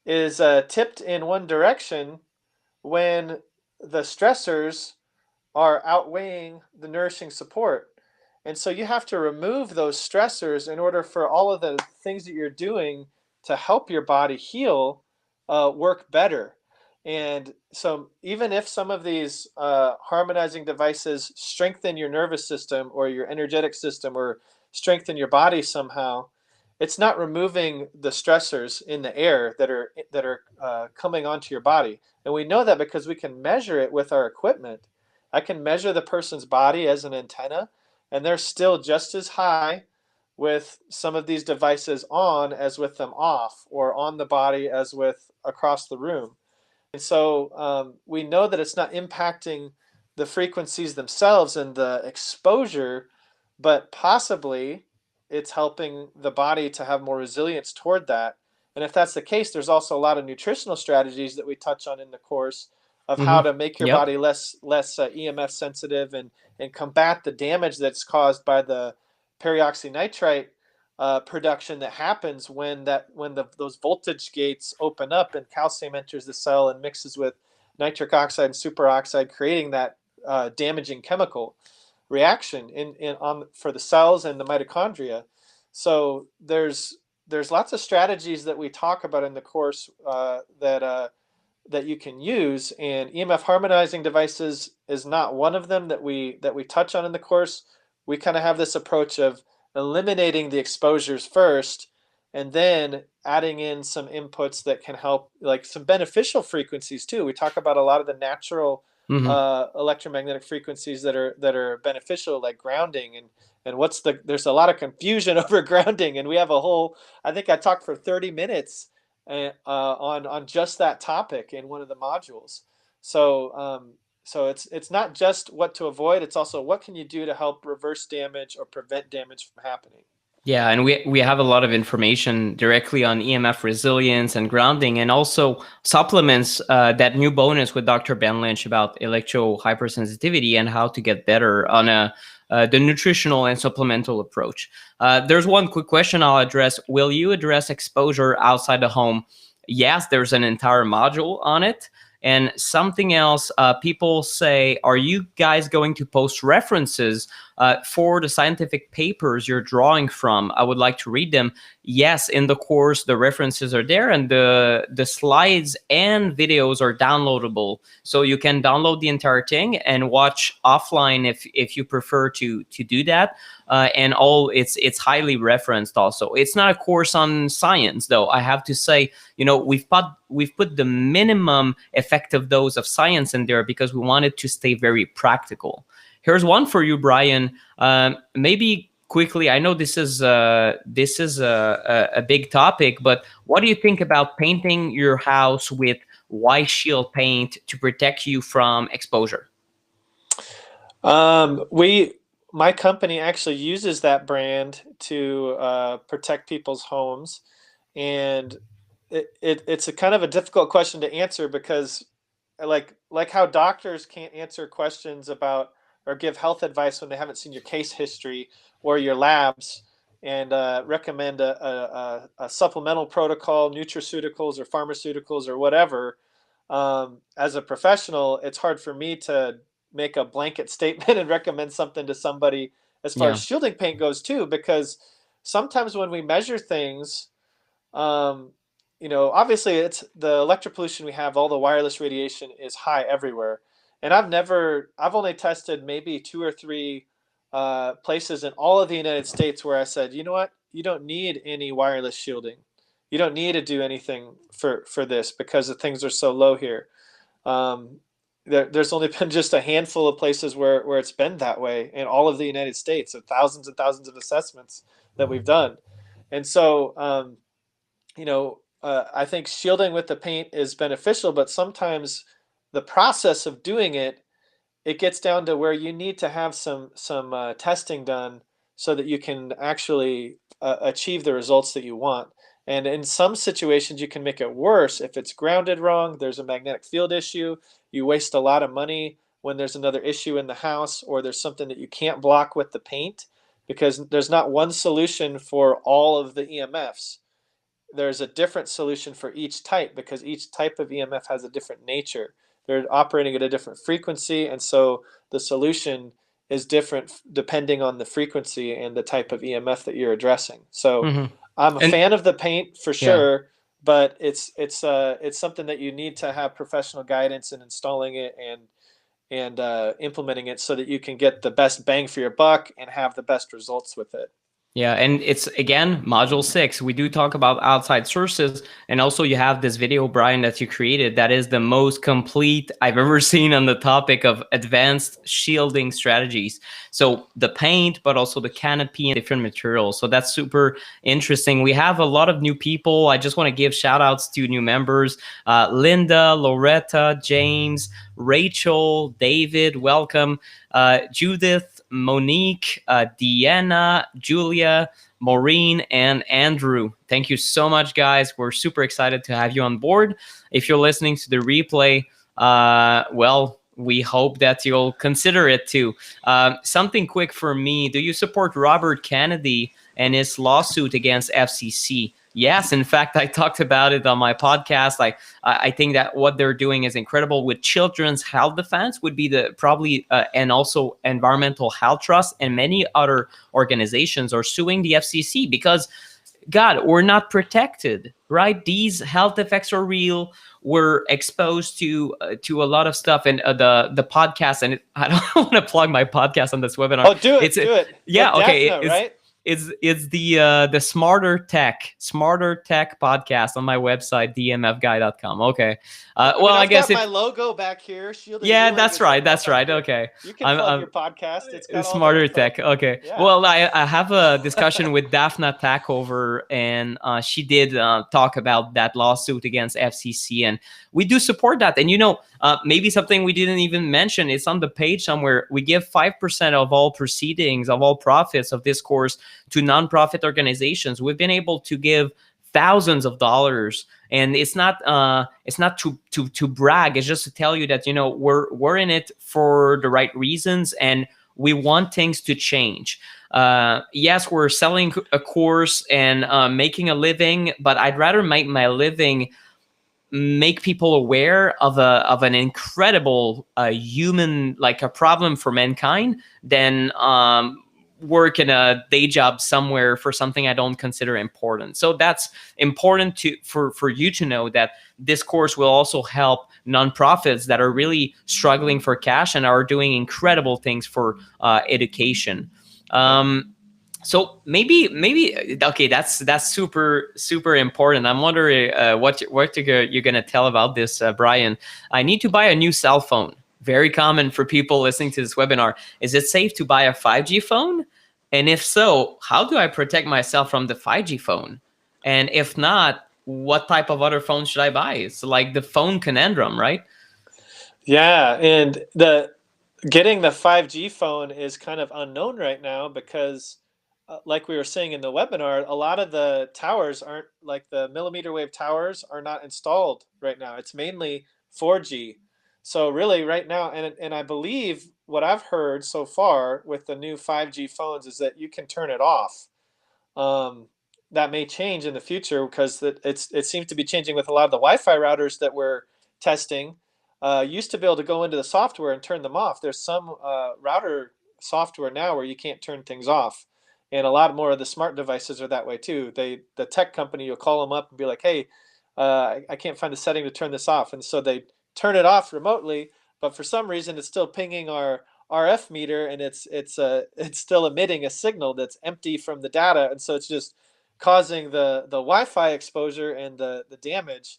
is tipped in one direction when the stressors are outweighing the nourishing support. And so you have to remove those stressors in order for all of the things that you're doing to help your body heal work better. And so even if some of these harmonizing devices strengthen your nervous system or your energetic system or strengthen your body somehow, it's not removing the stressors in the air that are coming onto your body. And we know that because we can measure it with our equipment. I can measure the person's body as an antenna, and they're still just as high with some of these devices on as with them off, or on the body as with across the room. And so we know that it's not impacting the frequencies themselves and the exposure, but possibly it's helping the body to have more resilience toward that. And if that's the case, there's also a lot of nutritional strategies that we touch on in the course of how to make your body less EMF sensitive and combat the damage that's caused by the peroxynitrite production that happens when those voltage gates open up and calcium enters the cell and mixes with nitric oxide and superoxide, creating that damaging chemical reaction for the cells and the mitochondria. So there's there's lots of strategies that we talk about in the course that you can use, and EMF harmonizing devices is not one of them that we touch on in the course. We kind of have this approach of eliminating the exposures first, and then adding in some inputs that can help, like some beneficial frequencies too. We talk about a lot of the natural electromagnetic frequencies that are beneficial, like grounding, and there's a lot of confusion over grounding, and we have a whole, I think I talked for 30 minutes on just that topic in one of the modules. So it's not just what to avoid, it's also what can you do to help reverse damage or prevent damage from happening. Yeah, and we have a lot of information directly on EMF resilience and grounding, and also supplements, that new bonus with Dr. Ben Lynch about electro hypersensitivity and how to get better on the nutritional and supplemental approach. There's one quick question I'll address. Will you address exposure outside the home? Yes, there's an entire module on it. And something else, people say, are you guys going to post references for the scientific papers you're drawing from? I would like to read them. Yes, in the course, the references are there, and the slides and videos are downloadable. So you can download the entire thing and watch offline if you prefer to do that. And it's highly referenced also. It's not a course on science, though. I have to say, we've put the minimum effective dose of science in there because we wanted to stay very practical. Here's one for you, Brian. Maybe quickly, I know this is a big topic, but what do you think about painting your house with white shield paint to protect you from exposure? My company actually uses that brand to protect people's homes, and it's a kind of a difficult question to answer because, like how doctors can't answer questions about or give health advice when they haven't seen your case history or your labs, and recommend a supplemental protocol, nutraceuticals or pharmaceuticals or whatever. As a professional, it's hard for me to make a blanket statement and recommend something to somebody as far as shielding paint goes too, because sometimes when we measure things, obviously it's the electropollution we have, all the wireless radiation is high everywhere. And I've only tested maybe 2 or 3 places in all of the United States where I said, you know what, you don't need any wireless shielding. You don't need to do anything for this because the things are so low here. There's only been just a handful of places where it's been that way in all of the United States, of thousands and thousands of assessments that we've done. And so, I think shielding with the paint is beneficial, but sometimes the process of doing it gets down to where you need to have some testing done so that you can actually achieve the results that you want. And in some situations, you can make it worse if it's grounded wrong. There's a magnetic field issue. You waste a lot of money when there's another issue in the house, or there's something that you can't block with the paint, because there's not one solution for all of the EMFs. There's a different solution for each type because each type of EMF has a different nature. They're operating at a different frequency, and so the solution is different depending on the frequency and the type of EMF that you're addressing. So I'm a fan of the paint for sure, but it's something that you need to have professional guidance in installing it and implementing it so that you can get the best bang for your buck and have the best results with it. Yeah, and it's, again, module 6. We do talk about outside sources, and also you have this video, Brian, that you created that is the most complete I've ever seen on the topic of advanced shielding strategies. So the paint, but also the canopy and different materials. So that's super interesting. We have a lot of new people. I just want to give shout outs to new members. Linda, Loretta, James, Rachel, David, welcome. Judith, Monique, Deanna, Julia, Maureen, and Andrew. Thank you so much, guys. We're super excited to have you on board. If you're listening to the replay, well, we hope that you'll consider it too. Something quick for me. Do you support Robert Kennedy and his lawsuit against FCC? Yes, in fact, I talked about it on my podcast. I think that what they're doing is incredible with Children's Health Defense would be and also Environmental Health Trust and many other organizations are suing the FCC because God, we're not protected, right? These health effects are real. We're exposed to a lot of stuff, and the podcast. And I don't want to plug my podcast on this webinar. Oh, do it, It's do it yeah, with okay. Daphne, right? It's the Smarter Tech podcast on my website, dmfguy.com. Okay. Well, I I've guess got if my logo back here. Shielded yeah, Healing that's is right. up That's right. here. Okay. You can plug your I'm podcast. It's got all the Smarter info. Tech. Okay. Yeah. Well, I have a discussion with Daphne Tackover, and she did talk about that lawsuit against FCC, and we do support that. And maybe something we didn't even mention, it's on the page somewhere. We give 5% of all proceedings, of all profits of this course to nonprofit organizations. We've been able to give thousands of dollars, and it's not to brag. It's just to tell you that we're in it for the right reasons, and we want things to change. Yes, we're selling a course and making a living, but I'd rather make my living make people aware of an incredible human, like a problem for mankind, than work in a day job somewhere for something I don't consider important. So that's important for you to know, that this course will also help nonprofits that are really struggling for cash and are doing incredible things for education. So maybe okay, that's super important. I'm wondering what you're gonna tell about this, Brian. I need to buy a new cell phone. Very common for people listening to this webinar. Is it safe to buy a 5G phone? And if so, how do I protect myself from the 5G phone? And if not, what type of other phone should I buy? It's like the phone conundrum, right? Yeah, and getting the 5G phone is kind of unknown right now because, like we were saying in the webinar, a lot of the towers aren't, like the millimeter wave towers are not installed right now. It's mainly 4G. So really right now, and I believe what I've heard so far with the new 5G phones is that you can turn it off. Um, that may change in the future because it seems to be changing with a lot of the Wi-Fi routers that we're testing. Used to be able to go into the software and turn them off. There's some router software now where you can't turn things off, and a lot more of the smart devices are that way too. The tech company, you'll call them up and be like, "Hey, I can't find the setting to turn this off," and so they turn it off remotely. But for some reason, it's still pinging our RF meter, and it's still emitting a signal that's empty from the data, and so it's just causing the Wi-Fi exposure and the damage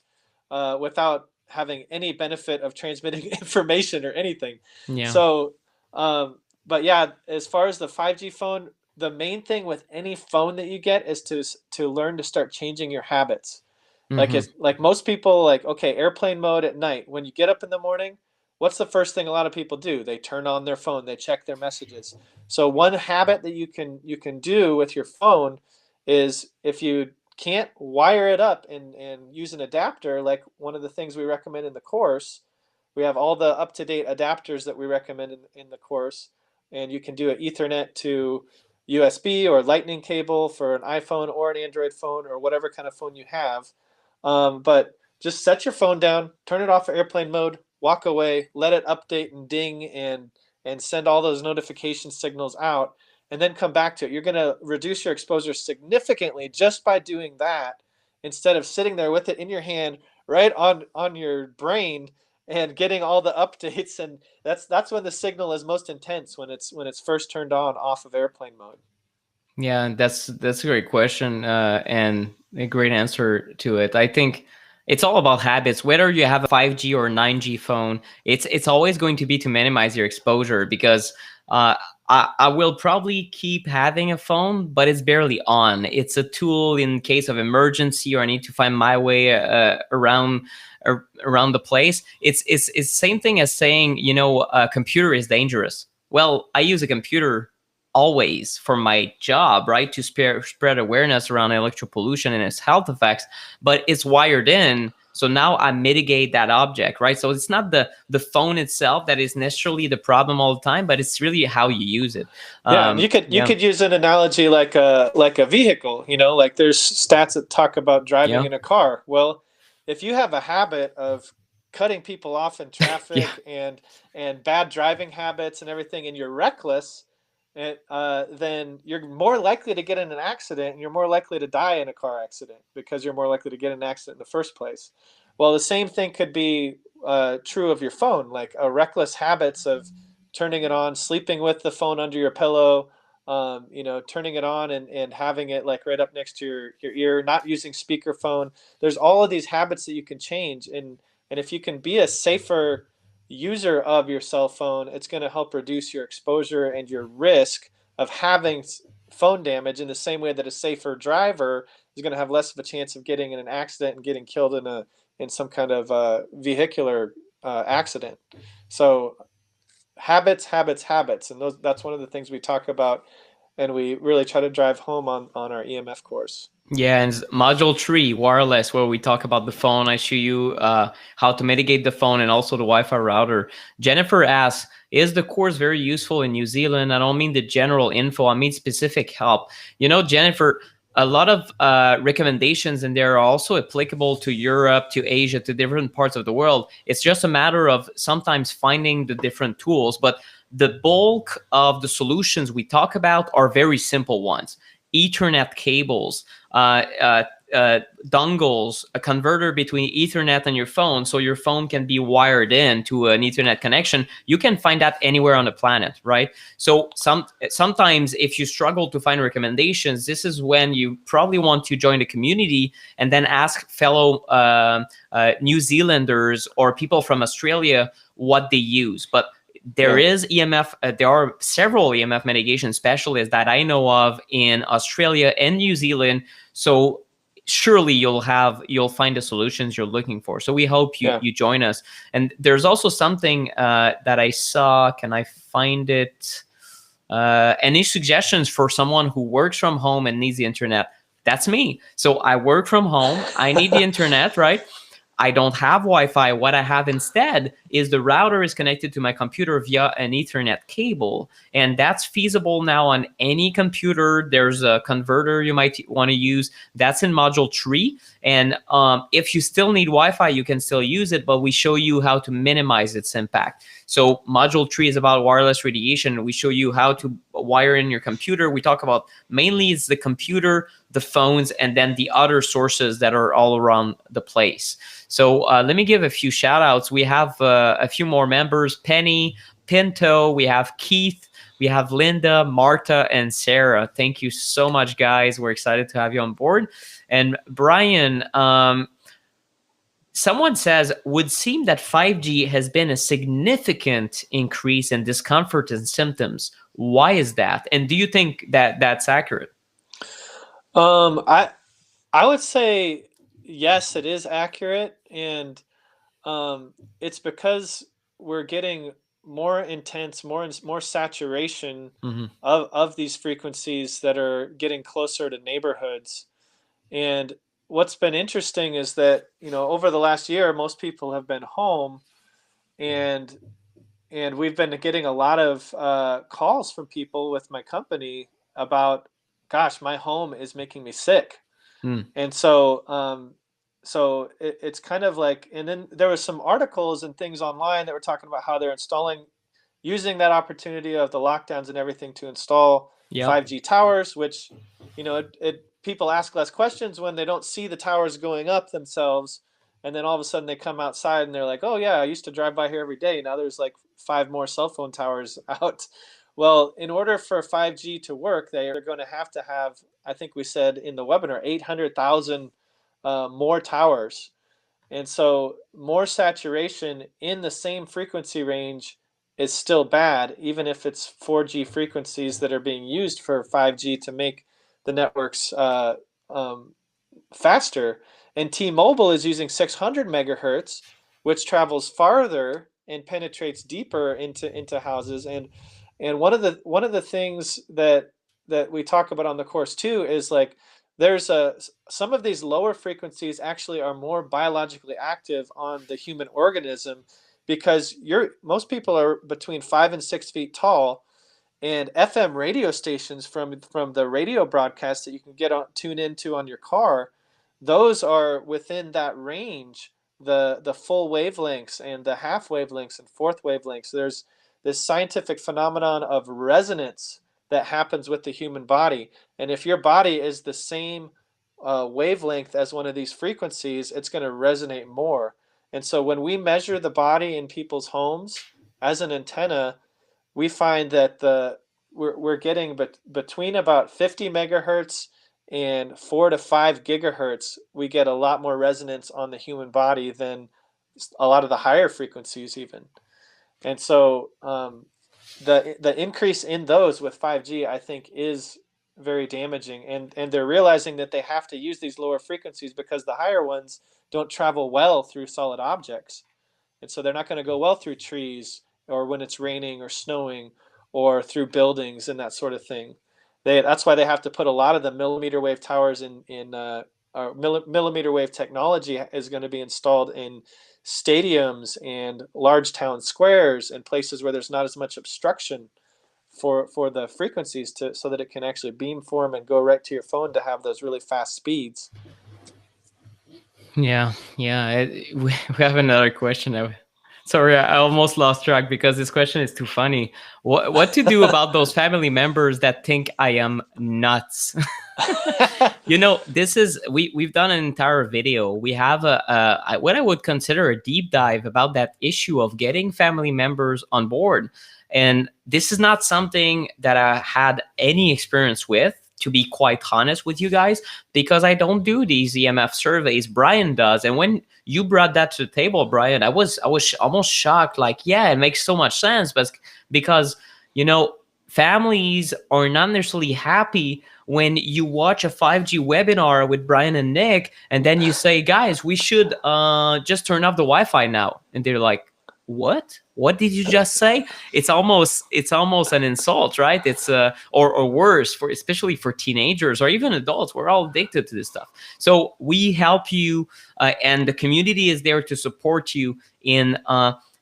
without having any benefit of transmitting information or anything. Yeah. So, but yeah, as far as the 5G phone, the main thing with any phone that you get is to learn to start changing your habits. Like most people, like, okay, airplane mode at night. When you get up in the morning, what's the first thing a lot of people do? They turn on their phone, they check their messages. So one habit that you can do with your phone is, if you can't wire it up and use an adapter, like one of the things we recommend in the course, we have all the up-to-date adapters that we recommend in the course, and you can do an Ethernet to USB or lightning cable for an iPhone or an Android phone or whatever kind of phone you have. But just set your phone down, turn it off for airplane mode, walk away, let it update and ding and send all those notification signals out, and then come back to it. You're going to reduce your exposure significantly just by doing that, instead of sitting there with it in your hand, right on your brain, and getting all the updates. And that's when the signal is most intense, when it's first turned on off of airplane mode. Yeah, that's a great question, and a great answer to it. I think it's all about habits. Whether you have a 5G or 9G phone, it's always going to be to minimize your exposure, because I will probably keep having a phone, but it's barely on. It's a tool in case of emergency, or I need to find my way around the place. It's same thing as saying, a computer is dangerous. Well, I use a computer always for my job, right, to spread awareness around electropollution and its health effects, but it's wired in. So now I mitigate that object, right? So it's not the phone itself that is necessarily the problem all the time, but it's really how you use it. Yeah, and you could use an analogy like a vehicle. Like there's stats that talk about driving Yeah. in a car. Well, if you have a habit of cutting people off in traffic Yeah. and bad driving habits and everything, and you're reckless, then you're more likely to get in an accident, and you're more likely to die in a car accident because you're more likely to get in an accident in the first place. Well, the same thing could be true of your phone, like reckless habits of turning it on, sleeping with the phone under your pillow, turning it on and having it like right up next to your ear, not using speakerphone. There's all of these habits that you can change. And if you can be a safer user of your cell phone, it's going to help reduce your exposure and your risk of having phone damage in the same way that a safer driver is going to have less of a chance of getting in an accident and getting killed in some kind of vehicular accident. So habits, habits, habits, and that's one of the things we talk about, and we really try to drive home on our EMF course. Yeah, and module 3, wireless, where we talk about the phone. I show you how to mitigate the phone and also the Wi-Fi router. Jennifer asks, is the course very useful in New Zealand? I don't mean the general info, I mean specific help. You know, Jennifer, a lot of recommendations and they're also applicable to Europe, to Asia, to different parts of the world. It's just a matter of sometimes finding the different tools, but the bulk of the solutions we talk about are very simple ones. Ethernet cables, dongles, a converter between Ethernet and your phone, so your phone can be wired in to an Ethernet connection. You can find that anywhere on the planet, right? So sometimes if you struggle to find recommendations, this is when you probably want to join the community and then ask fellow New Zealanders or people from Australia what they use. But there is EMF, there are several EMF mitigation specialists that I know of in Australia and New Zealand. So surely you'll find the solutions you're looking for. So we hope you join us. And there's also something that I saw. Can I find it? Any suggestions for someone who works from home and needs the internet? That's me. So I work from home. I need the internet, right? I don't have Wi-Fi. What I have instead is the router is connected to my computer via an Ethernet cable. And that's feasible now on any computer. There's a converter you might want to use. That's in module 3. And if you still need Wi-Fi, you can still use it, but we show you how to minimize its impact. So module 3 is about wireless radiation. We show you how to wire in your computer. We talk about mainly it's the computer, the phones, and then the other sources that are all around the place. So let me give a few shout outs. We have a few more members, Penny, Pinto, we have Keith, we have Linda, Marta, and Sarah. Thank you so much, guys. We're excited to have you on board. And Brian, someone says, would seem that 5G has been a significant increase in discomfort and symptoms. Why is that? And do you think that that's accurate? I would say yes, it is accurate, and it's because we're getting more intense, more saturation of these frequencies that are getting closer to neighborhoods. And what's been interesting is that, over the last year, most people have been home, and we've been getting a lot of calls from people with my company about, gosh, my home is making me sick. And so it's kind of like, and then there was some articles and things online that were talking about how they're using that opportunity of the lockdowns and everything to install 5G towers, which, people ask less questions when they don't see the towers going up themselves. And then all of a sudden they come outside and they're like, oh yeah, I used to drive by here every day. Now there's like 5 more cell phone towers out. Well, in order for 5G to work, they are going to have, I think we said in the webinar, 800,000 more towers. And so more saturation in the same frequency range is still bad, even if it's 4G frequencies that are being used for 5G to make the networks faster. And T-Mobile is using 600 megahertz, which travels farther and penetrates deeper into houses. And one of the things that we talk about on the course too is like there's some of these lower frequencies actually are more biologically active on the human organism, because most people are between 5 and 6 feet tall, and FM radio stations from the radio broadcast that you can tune into on your car, those are within that range, the full wavelengths and the half wavelengths and fourth wavelengths. There's this scientific phenomenon of resonance that happens with the human body. And if your body is the same wavelength as one of these frequencies, it's going to resonate more. And so when we measure the body in people's homes as an antenna, we find that we're getting between about 50 megahertz and 4 to 5 gigahertz. We get a lot more resonance on the human body than a lot of the higher frequencies even. And so the increase in those with 5G, I think, is very damaging. And they're realizing that they have to use these lower frequencies because the higher ones don't travel well through solid objects. And so they're not going to go well through trees or when it's raining or snowing or through buildings and that sort of thing. That's why they have to put a lot of the millimeter wave towers millimeter wave technology is going to be installed in stadiums and large town squares and places where there's not as much obstruction for the frequencies so that it can actually beamform and go right to your phone to have those really fast speeds. Yeah, we have another question. Sorry, I almost lost track because this question is too funny. What to do about those family members that think I am nuts? This is we've done an entire video. We have what I would consider a deep dive about that issue of getting family members on board. And this is not something that I had any experience with, to be quite honest with you guys, because I don't do these EMF surveys. Brian does. And when you brought that to the table, Brian, I was almost shocked. Like, yeah, it makes so much sense, but because, families are not necessarily happy when you watch a 5G webinar with Brian and Nick, and then you say, guys, we should just turn off the Wi-Fi now. And they're like, what did you just say? It's almost an insult, right? It's or worse, especially for teenagers or even adults. We're all addicted to this stuff. So we help you, and the community is there to support you in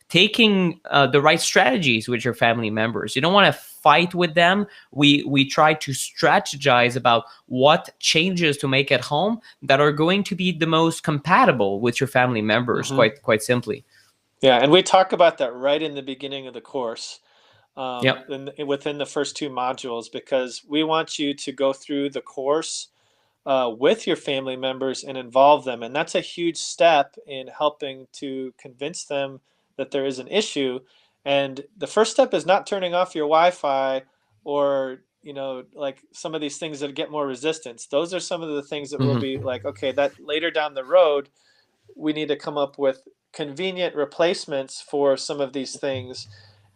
taking the right strategies with your family members. You don't want to fight with them. We try to strategize about what changes to make at home that are going to be the most compatible with your family members, quite simply. Yeah, and we talk about that right in the beginning of the course, Yep. within the first 2 modules, because we want you to go through the course with your family members and involve them. And that's a huge step in helping to convince them that there is an issue. And the first step is not turning off your Wi-Fi or, like some of these things that get more resistance. Those are some of the things that will be like, okay, that later down the road, we need to come up with convenient replacements for some of these things.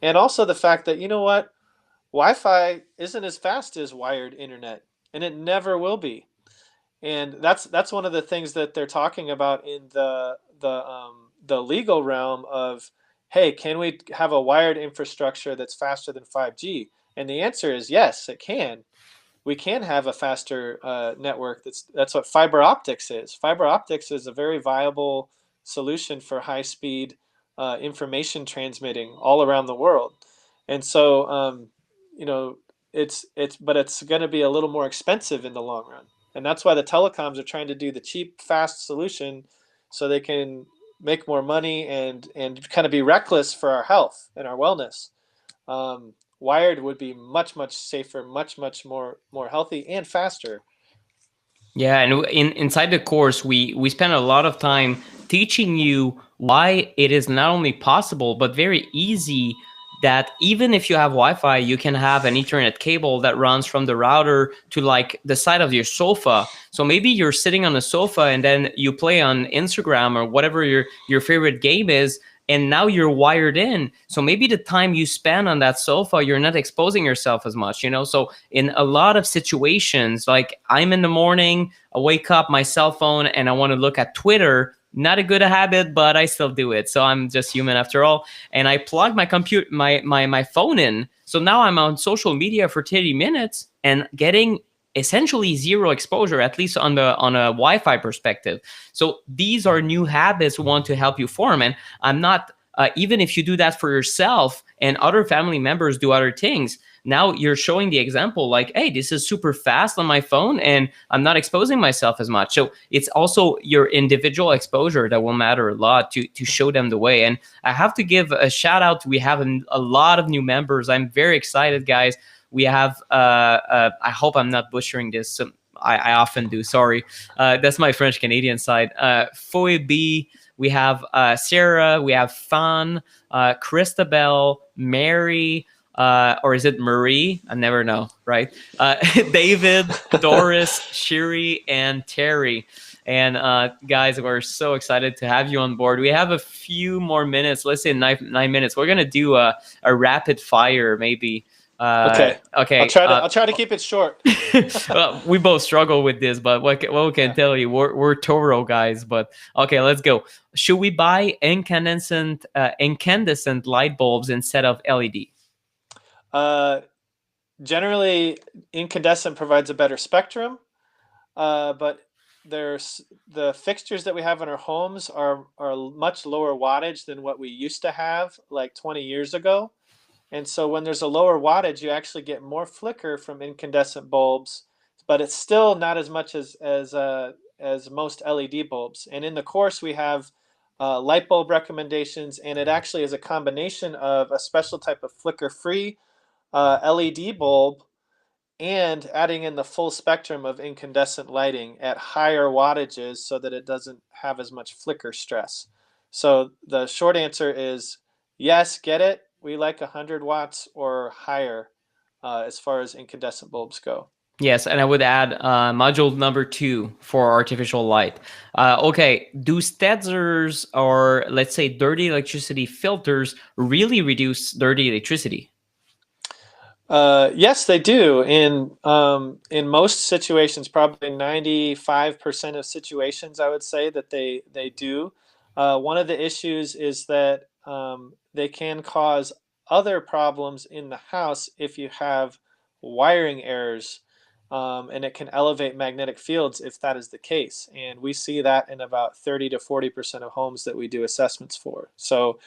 And also the fact that, Wi-Fi isn't as fast as wired internet, and it never will be. And that's one of the things that they're talking about in the legal realm of, hey, can we have a wired infrastructure that's faster than 5G? And the answer is yes, it can. We can have a faster network. That's what fiber optics is. Fiber optics is a very viable solution for high-speed information transmitting all around the world. And so, but it's going to be a little more expensive in the long run. And that's why the telecoms are trying to do the cheap, fast solution so they can make more money and kind of be reckless for our health and our wellness. Wired would be much, much safer, much, much more healthy and faster. Yeah, and inside the course, we spend a lot of time teaching you why it is not only possible, but very easy that even if you have Wi-Fi, you can have an Ethernet cable that runs from the router to like the side of your sofa. So maybe you're sitting on a sofa and then you play on Instagram or whatever your favorite game is, and now you're wired in. So maybe the time you spend on that sofa, you're not exposing yourself as much, So in a lot of situations, like I'm in the morning, I wake up, my cell phone, and I want to look at Twitter. Not a good habit, but I still do it. So I'm just human after all. And I plug my phone in. So now I'm on social media for 30 minutes and getting essentially zero exposure, at least on a Wi-Fi perspective. So these are new habits we want to help you form. And I'm not, even if you do that for yourself and other family members do other things, now you're showing the example like, hey, this is super fast on my phone and I'm not exposing myself as much. So it's also your individual exposure that will matter a lot to show them the way. And I have to give a shout out. We have a lot of new members. I'm very excited, guys. We have, I hope I'm not butchering this. So I often do. Sorry. That's my French Canadian side. Phoebe. We have Sarah. We have Fan, Christabel, Mary, or is it Marie? I never know, right? David, Doris, Shiri, and Terry. And guys, we're so excited to have you on board. We have a few more minutes. Let's say 9 minutes. We're gonna do a rapid fire, maybe. Okay. Okay. I'll try to keep it short. Well, we both struggle with this, but what we can tell you, we're Toro guys. But okay, let's go. Should we buy incandescent light bulbs instead of LED? Generally, incandescent provides a better spectrum, but there's the fixtures that we have in our homes are much lower wattage than what we used to have like 20 years ago. And so when there's a lower wattage, you actually get more flicker from incandescent bulbs, but it's still not as much as most LED bulbs. And in the course, we have light bulb recommendations, and it actually is a combination of a special type of flicker-free LED bulb and adding in the full spectrum of incandescent lighting at higher wattages so that it doesn't have as much flicker stress. So the short answer is yes, get it. We like 100 watts or higher as far as incandescent bulbs go. Yes, and I would add module number 2 for artificial light. Okay, do Stetzers or let's say dirty electricity filters really reduce dirty electricity? Yes, they do. In most situations, probably 95% of situations, I would say that they do. One of the issues is that they can cause other problems in the house if you have wiring errors, and it can elevate magnetic fields if that is the case. And we see that in about 30 to 40% of homes that we do assessments for. So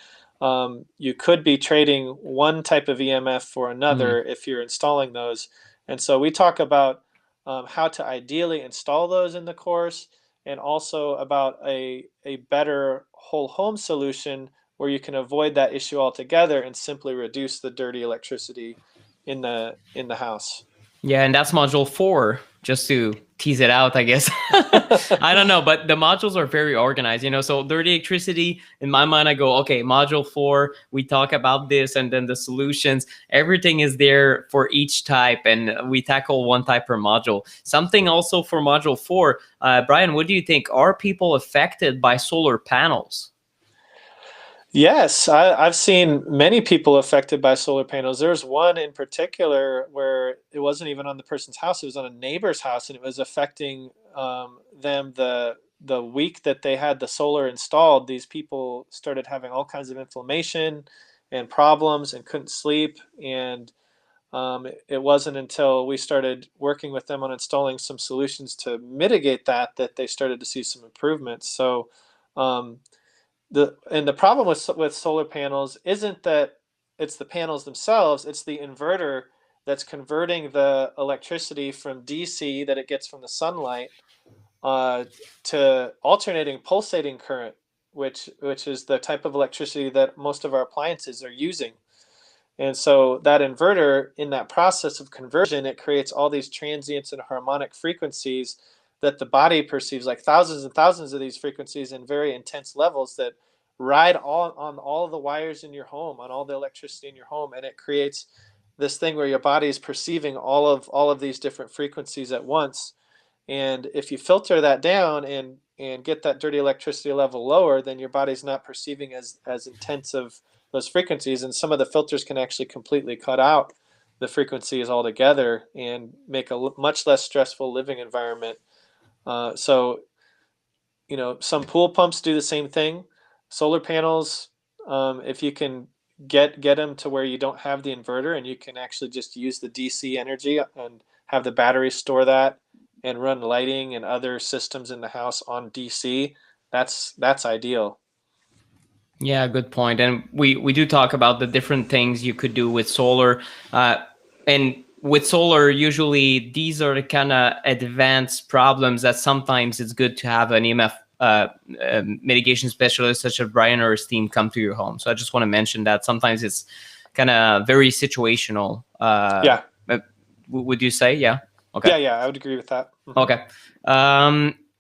you could be trading one type of EMF for another if you're installing those. And so we talk about how to ideally install those in the course, and also about a better whole home solution where you can avoid that issue altogether and simply reduce the dirty electricity in the house. Yeah, and that's module 4, just to tease it out, I guess. I don't know, but the modules are very organized, so dirty electricity, in my mind, I go, okay, module 4, we talk about this, and then the solutions, everything is there for each type, and we tackle one type per module. Something also for module 4, Brian, what do you think? Are people affected by solar panels? Yes, I've seen many people affected by solar panels. There's one in particular where it wasn't even on the person's house; it was on a neighbor's house, and it was affecting them. The week that they had the solar installed, these people started having all kinds of inflammation and problems and couldn't sleep. And it wasn't until we started working with them on installing some solutions to mitigate that they started to see some improvements. So. The problem with solar panels isn't that it's the panels themselves, it's the inverter that's converting the electricity from DC that it gets from the sunlight to alternating pulsating current, which is the type of electricity that most of our appliances are using. And so that inverter, in that process of conversion, it creates all these transients and harmonic frequencies that the body perceives, like thousands and thousands of these frequencies in very intense levels that ride on all of the wires in your home, on all the electricity in your home, and it creates this thing where your body is perceiving all of these different frequencies at once. And if you filter that down and get that dirty electricity level lower, then your body's not perceiving as intense of those frequencies, and some of the filters can actually completely cut out the frequencies altogether and make a much less stressful living environment. So, some pool pumps do the same thing. Solar panels, if you can get them to where you don't have the inverter and you can actually just use the DC energy and have the battery store that and run lighting and other systems in the house on DC, that's ideal. Yeah, good point. And we do talk about the different things you could do with solar. And with solar, usually these are the kind of advanced problems that sometimes it's good to have an EMF mitigation specialist such as Brian or his team come to your home. So I just want to mention that sometimes it's kind of very situational. Would you say? Yeah. Okay. Yeah, I would agree with that. Okay.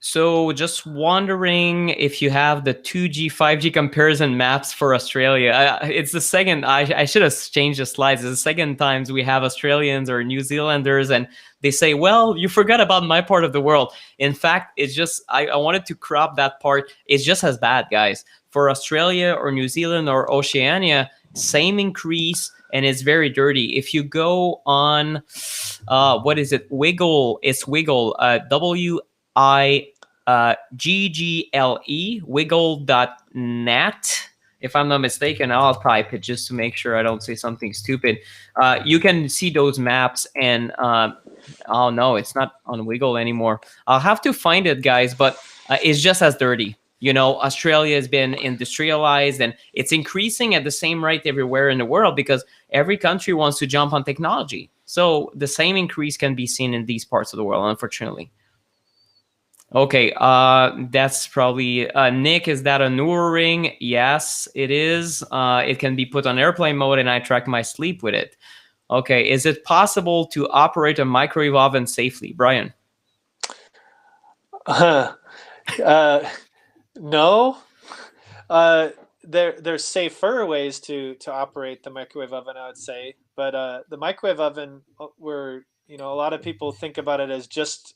So just wondering if you have the 2G, 5G comparison maps for Australia. It's the second, I should have changed the slides. It's the second times we have Australians or New Zealanders and they say, well, you forgot about my part of the world. In fact, it's just, I wanted to crop that part. It's just as bad, guys. For Australia or New Zealand or Oceania, same increase, and it's very dirty. If you go on, what is it? Wiggle. It's Wiggle. WIGGLE. Wiggle.net. If I'm not mistaken, I'll type it just to make sure I don't say something stupid. You can see those maps, and oh no, it's not on Wiggle anymore. I'll have to find it, guys. But it's just as dirty. You know, Australia has been industrialized and it's increasing at the same rate everywhere in the world because every country wants to jump on technology. So the same increase can be seen in these parts of the world, unfortunately. Okay, that's probably, Nick, is that a Noor ring? Yes, it is. It can be put on airplane mode and I track my sleep with it. Okay, is it possible to operate a microwave oven safely? Brian? No. There's safer ways to operate the microwave oven, I would say. But the microwave oven, where a lot of people think about it as just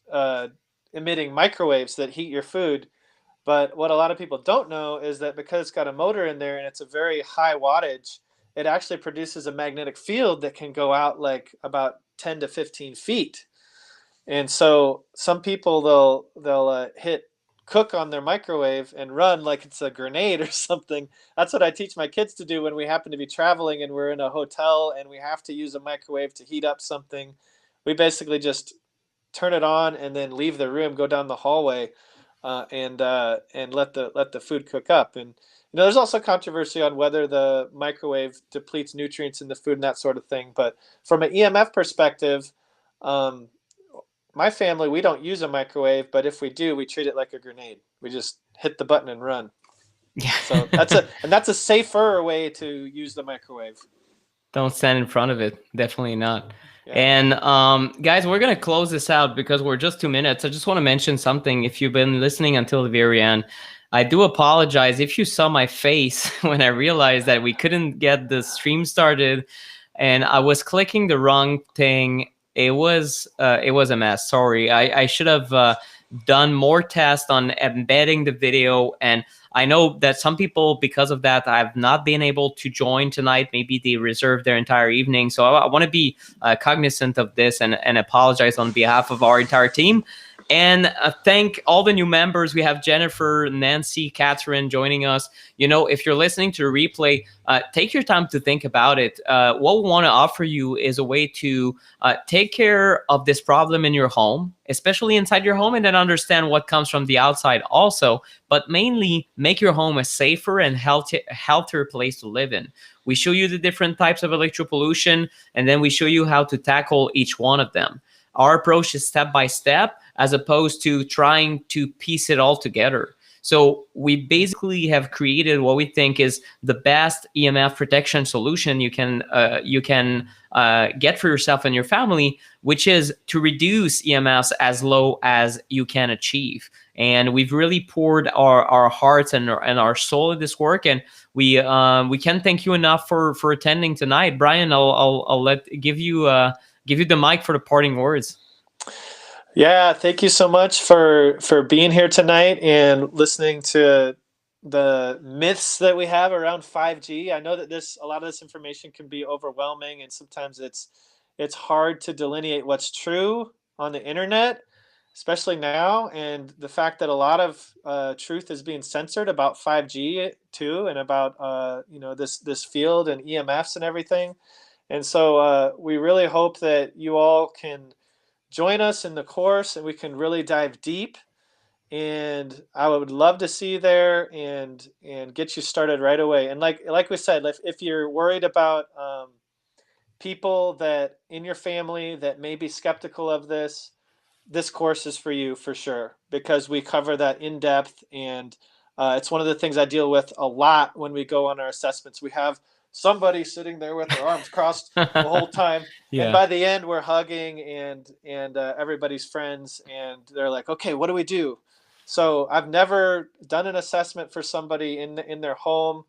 emitting microwaves that heat your food. But what a lot of people don't know is that because it's got a motor in there and it's a very high wattage, it actually produces a magnetic field that can go out like about 10 to 15 feet. And so some people they'll hit cook on their microwave and run like it's a grenade or something. That's what I teach my kids to do when we happen to be traveling and we're in a hotel and we have to use a microwave to heat up something. We basically just turn it on and then leave the room, go down the hallway, and let the food cook up. And there's also controversy on whether the microwave depletes nutrients in the food and that sort of thing. But from an EMF perspective, my family, we don't use a microwave, but if we do, we treat it like a grenade. We just hit the button and run. Yeah. So that's a safer way to use the microwave. Don't stand in front of it. Definitely not. Yeah. And guys, we're going to close this out because we're just 2 minutes. I just want to mention something. If you've been listening until the very end, I do apologize if you saw my face when I realized that we couldn't get the stream started and I was clicking the wrong thing. It was a mess. Sorry. I should have done more tests on embedding the video. And I know that some people, because of that, have not been able to join tonight. Maybe they reserved their entire evening. So I want to be cognizant of this and apologize on behalf of our entire team. And thank all the new members. We have Jennifer, Nancy, Catherine joining us. If you're listening to the replay, take your time to think about it. What we want to offer you is a way to take care of this problem in your home, especially inside your home, and then understand what comes from the outside also, but mainly make your home a safer and healthier place to live in. We show you the different types of electropollution, and then we show you how to tackle each one of them. Our approach is step by step, as opposed to trying to piece it all together. So we basically have created what we think is the best EMF protection solution you can get for yourself and your family, which is to reduce EMFs as low as you can achieve. And we've really poured our hearts and our soul in this work, and we can't thank you enough for attending tonight. Brian, I'll give you the mic for the parting words. Yeah, thank you so much for being here tonight and listening to the myths that we have around 5G. I know that a lot of this information can be overwhelming, and sometimes it's hard to delineate what's true on the internet, especially now. And the fact that a lot of truth is being censored about 5G too, and about this field and EMFs and everything. And so we really hope that you all can join us in the course and we can really dive deep. And I would love to see you there and get you started right away. And like we said, if you're worried about people that in your family that may be skeptical of this course is for you for sure, because we cover that in depth. And it's one of the things I deal with a lot when we go on our assessments. We have somebody sitting there with their arms crossed the whole time. Yeah. And by the end, we're hugging and everybody's friends, and they're like, okay, what do we do? So I've never done an assessment for somebody in their home,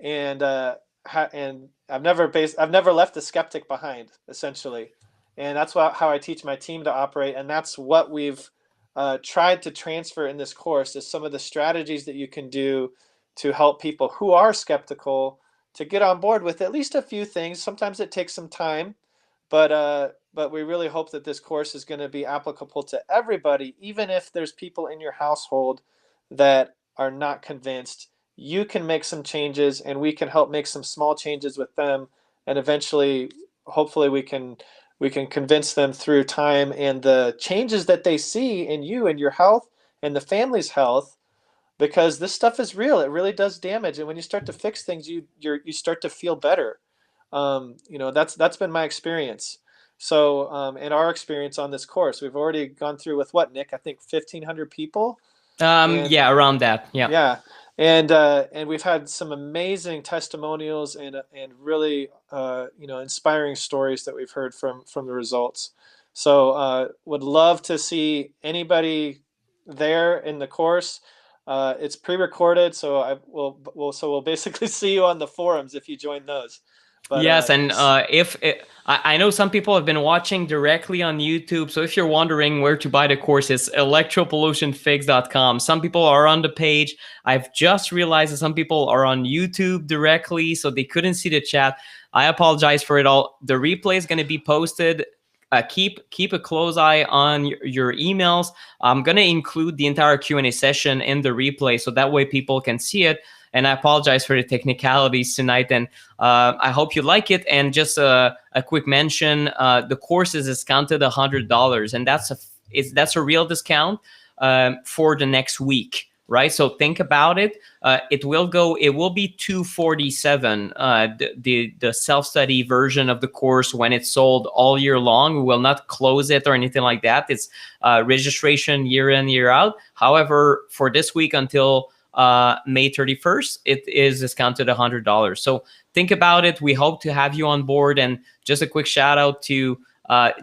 and and I've never left a skeptic behind, essentially. And that's how I teach my team to operate, and that's what we've tried to transfer in this course, is some of the strategies that you can do to help people who are skeptical to get on board with at least a few things. Sometimes it takes some time, but we really hope that this course is going to be applicable to everybody, even if there's people in your household that are not convinced. You can make some changes, and we can help make some small changes with them, and eventually, hopefully, we can convince them through time and the changes that they see in you and your health and the family's health, because this stuff is real. It really does damage, and when you start to fix things, you start to feel better. That's been my experience. So, in our experience on this course, we've already gone through with what, Nick? I think 1,500 people. Yeah, around that. Yeah. Yeah, and we've had some amazing testimonials and really inspiring stories that we've heard from the results. So would love to see anybody there in the course. It's pre-recorded, so we'll basically see you on the forums if you join those. But, yes, and I know some people have been watching directly on YouTube, so if you're wondering where to buy the course, it's electropollutionfix.com. Some people are on the page. I've just realized that some people are on YouTube directly, so they couldn't see the chat. I apologize for it all. The replay is going to be posted. Keep a close eye on your emails. I'm going to include the entire Q&A session in the replay, so that way people can see it. And I apologize for the technicalities tonight, and I hope you like it. And just a quick mention: the course is discounted $100, and that's a real discount for the next week, right? So think about it. It will be $247. The self-study version of the course, when it's sold all year long. We will not close it or anything like that. It's registration year in, year out. However, for this week until May 31st, it is discounted $100. So think about it. We hope to have you on board. And just a quick shout out to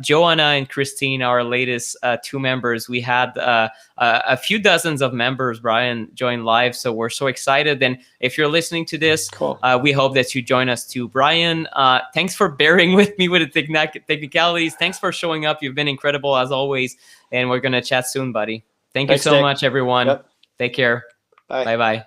Joanna and Christine, our latest two members. We had a few dozens of members, Brian, join live. So we're so excited. And if you're listening to this, cool. We hope that you join us too. Brian, thanks for bearing with me with the technicalities. Thanks for showing up. You've been incredible as always. And we're going to chat soon, buddy. Thanks you so Nick. much, everyone. Yep. Take care. Bye. Bye-bye.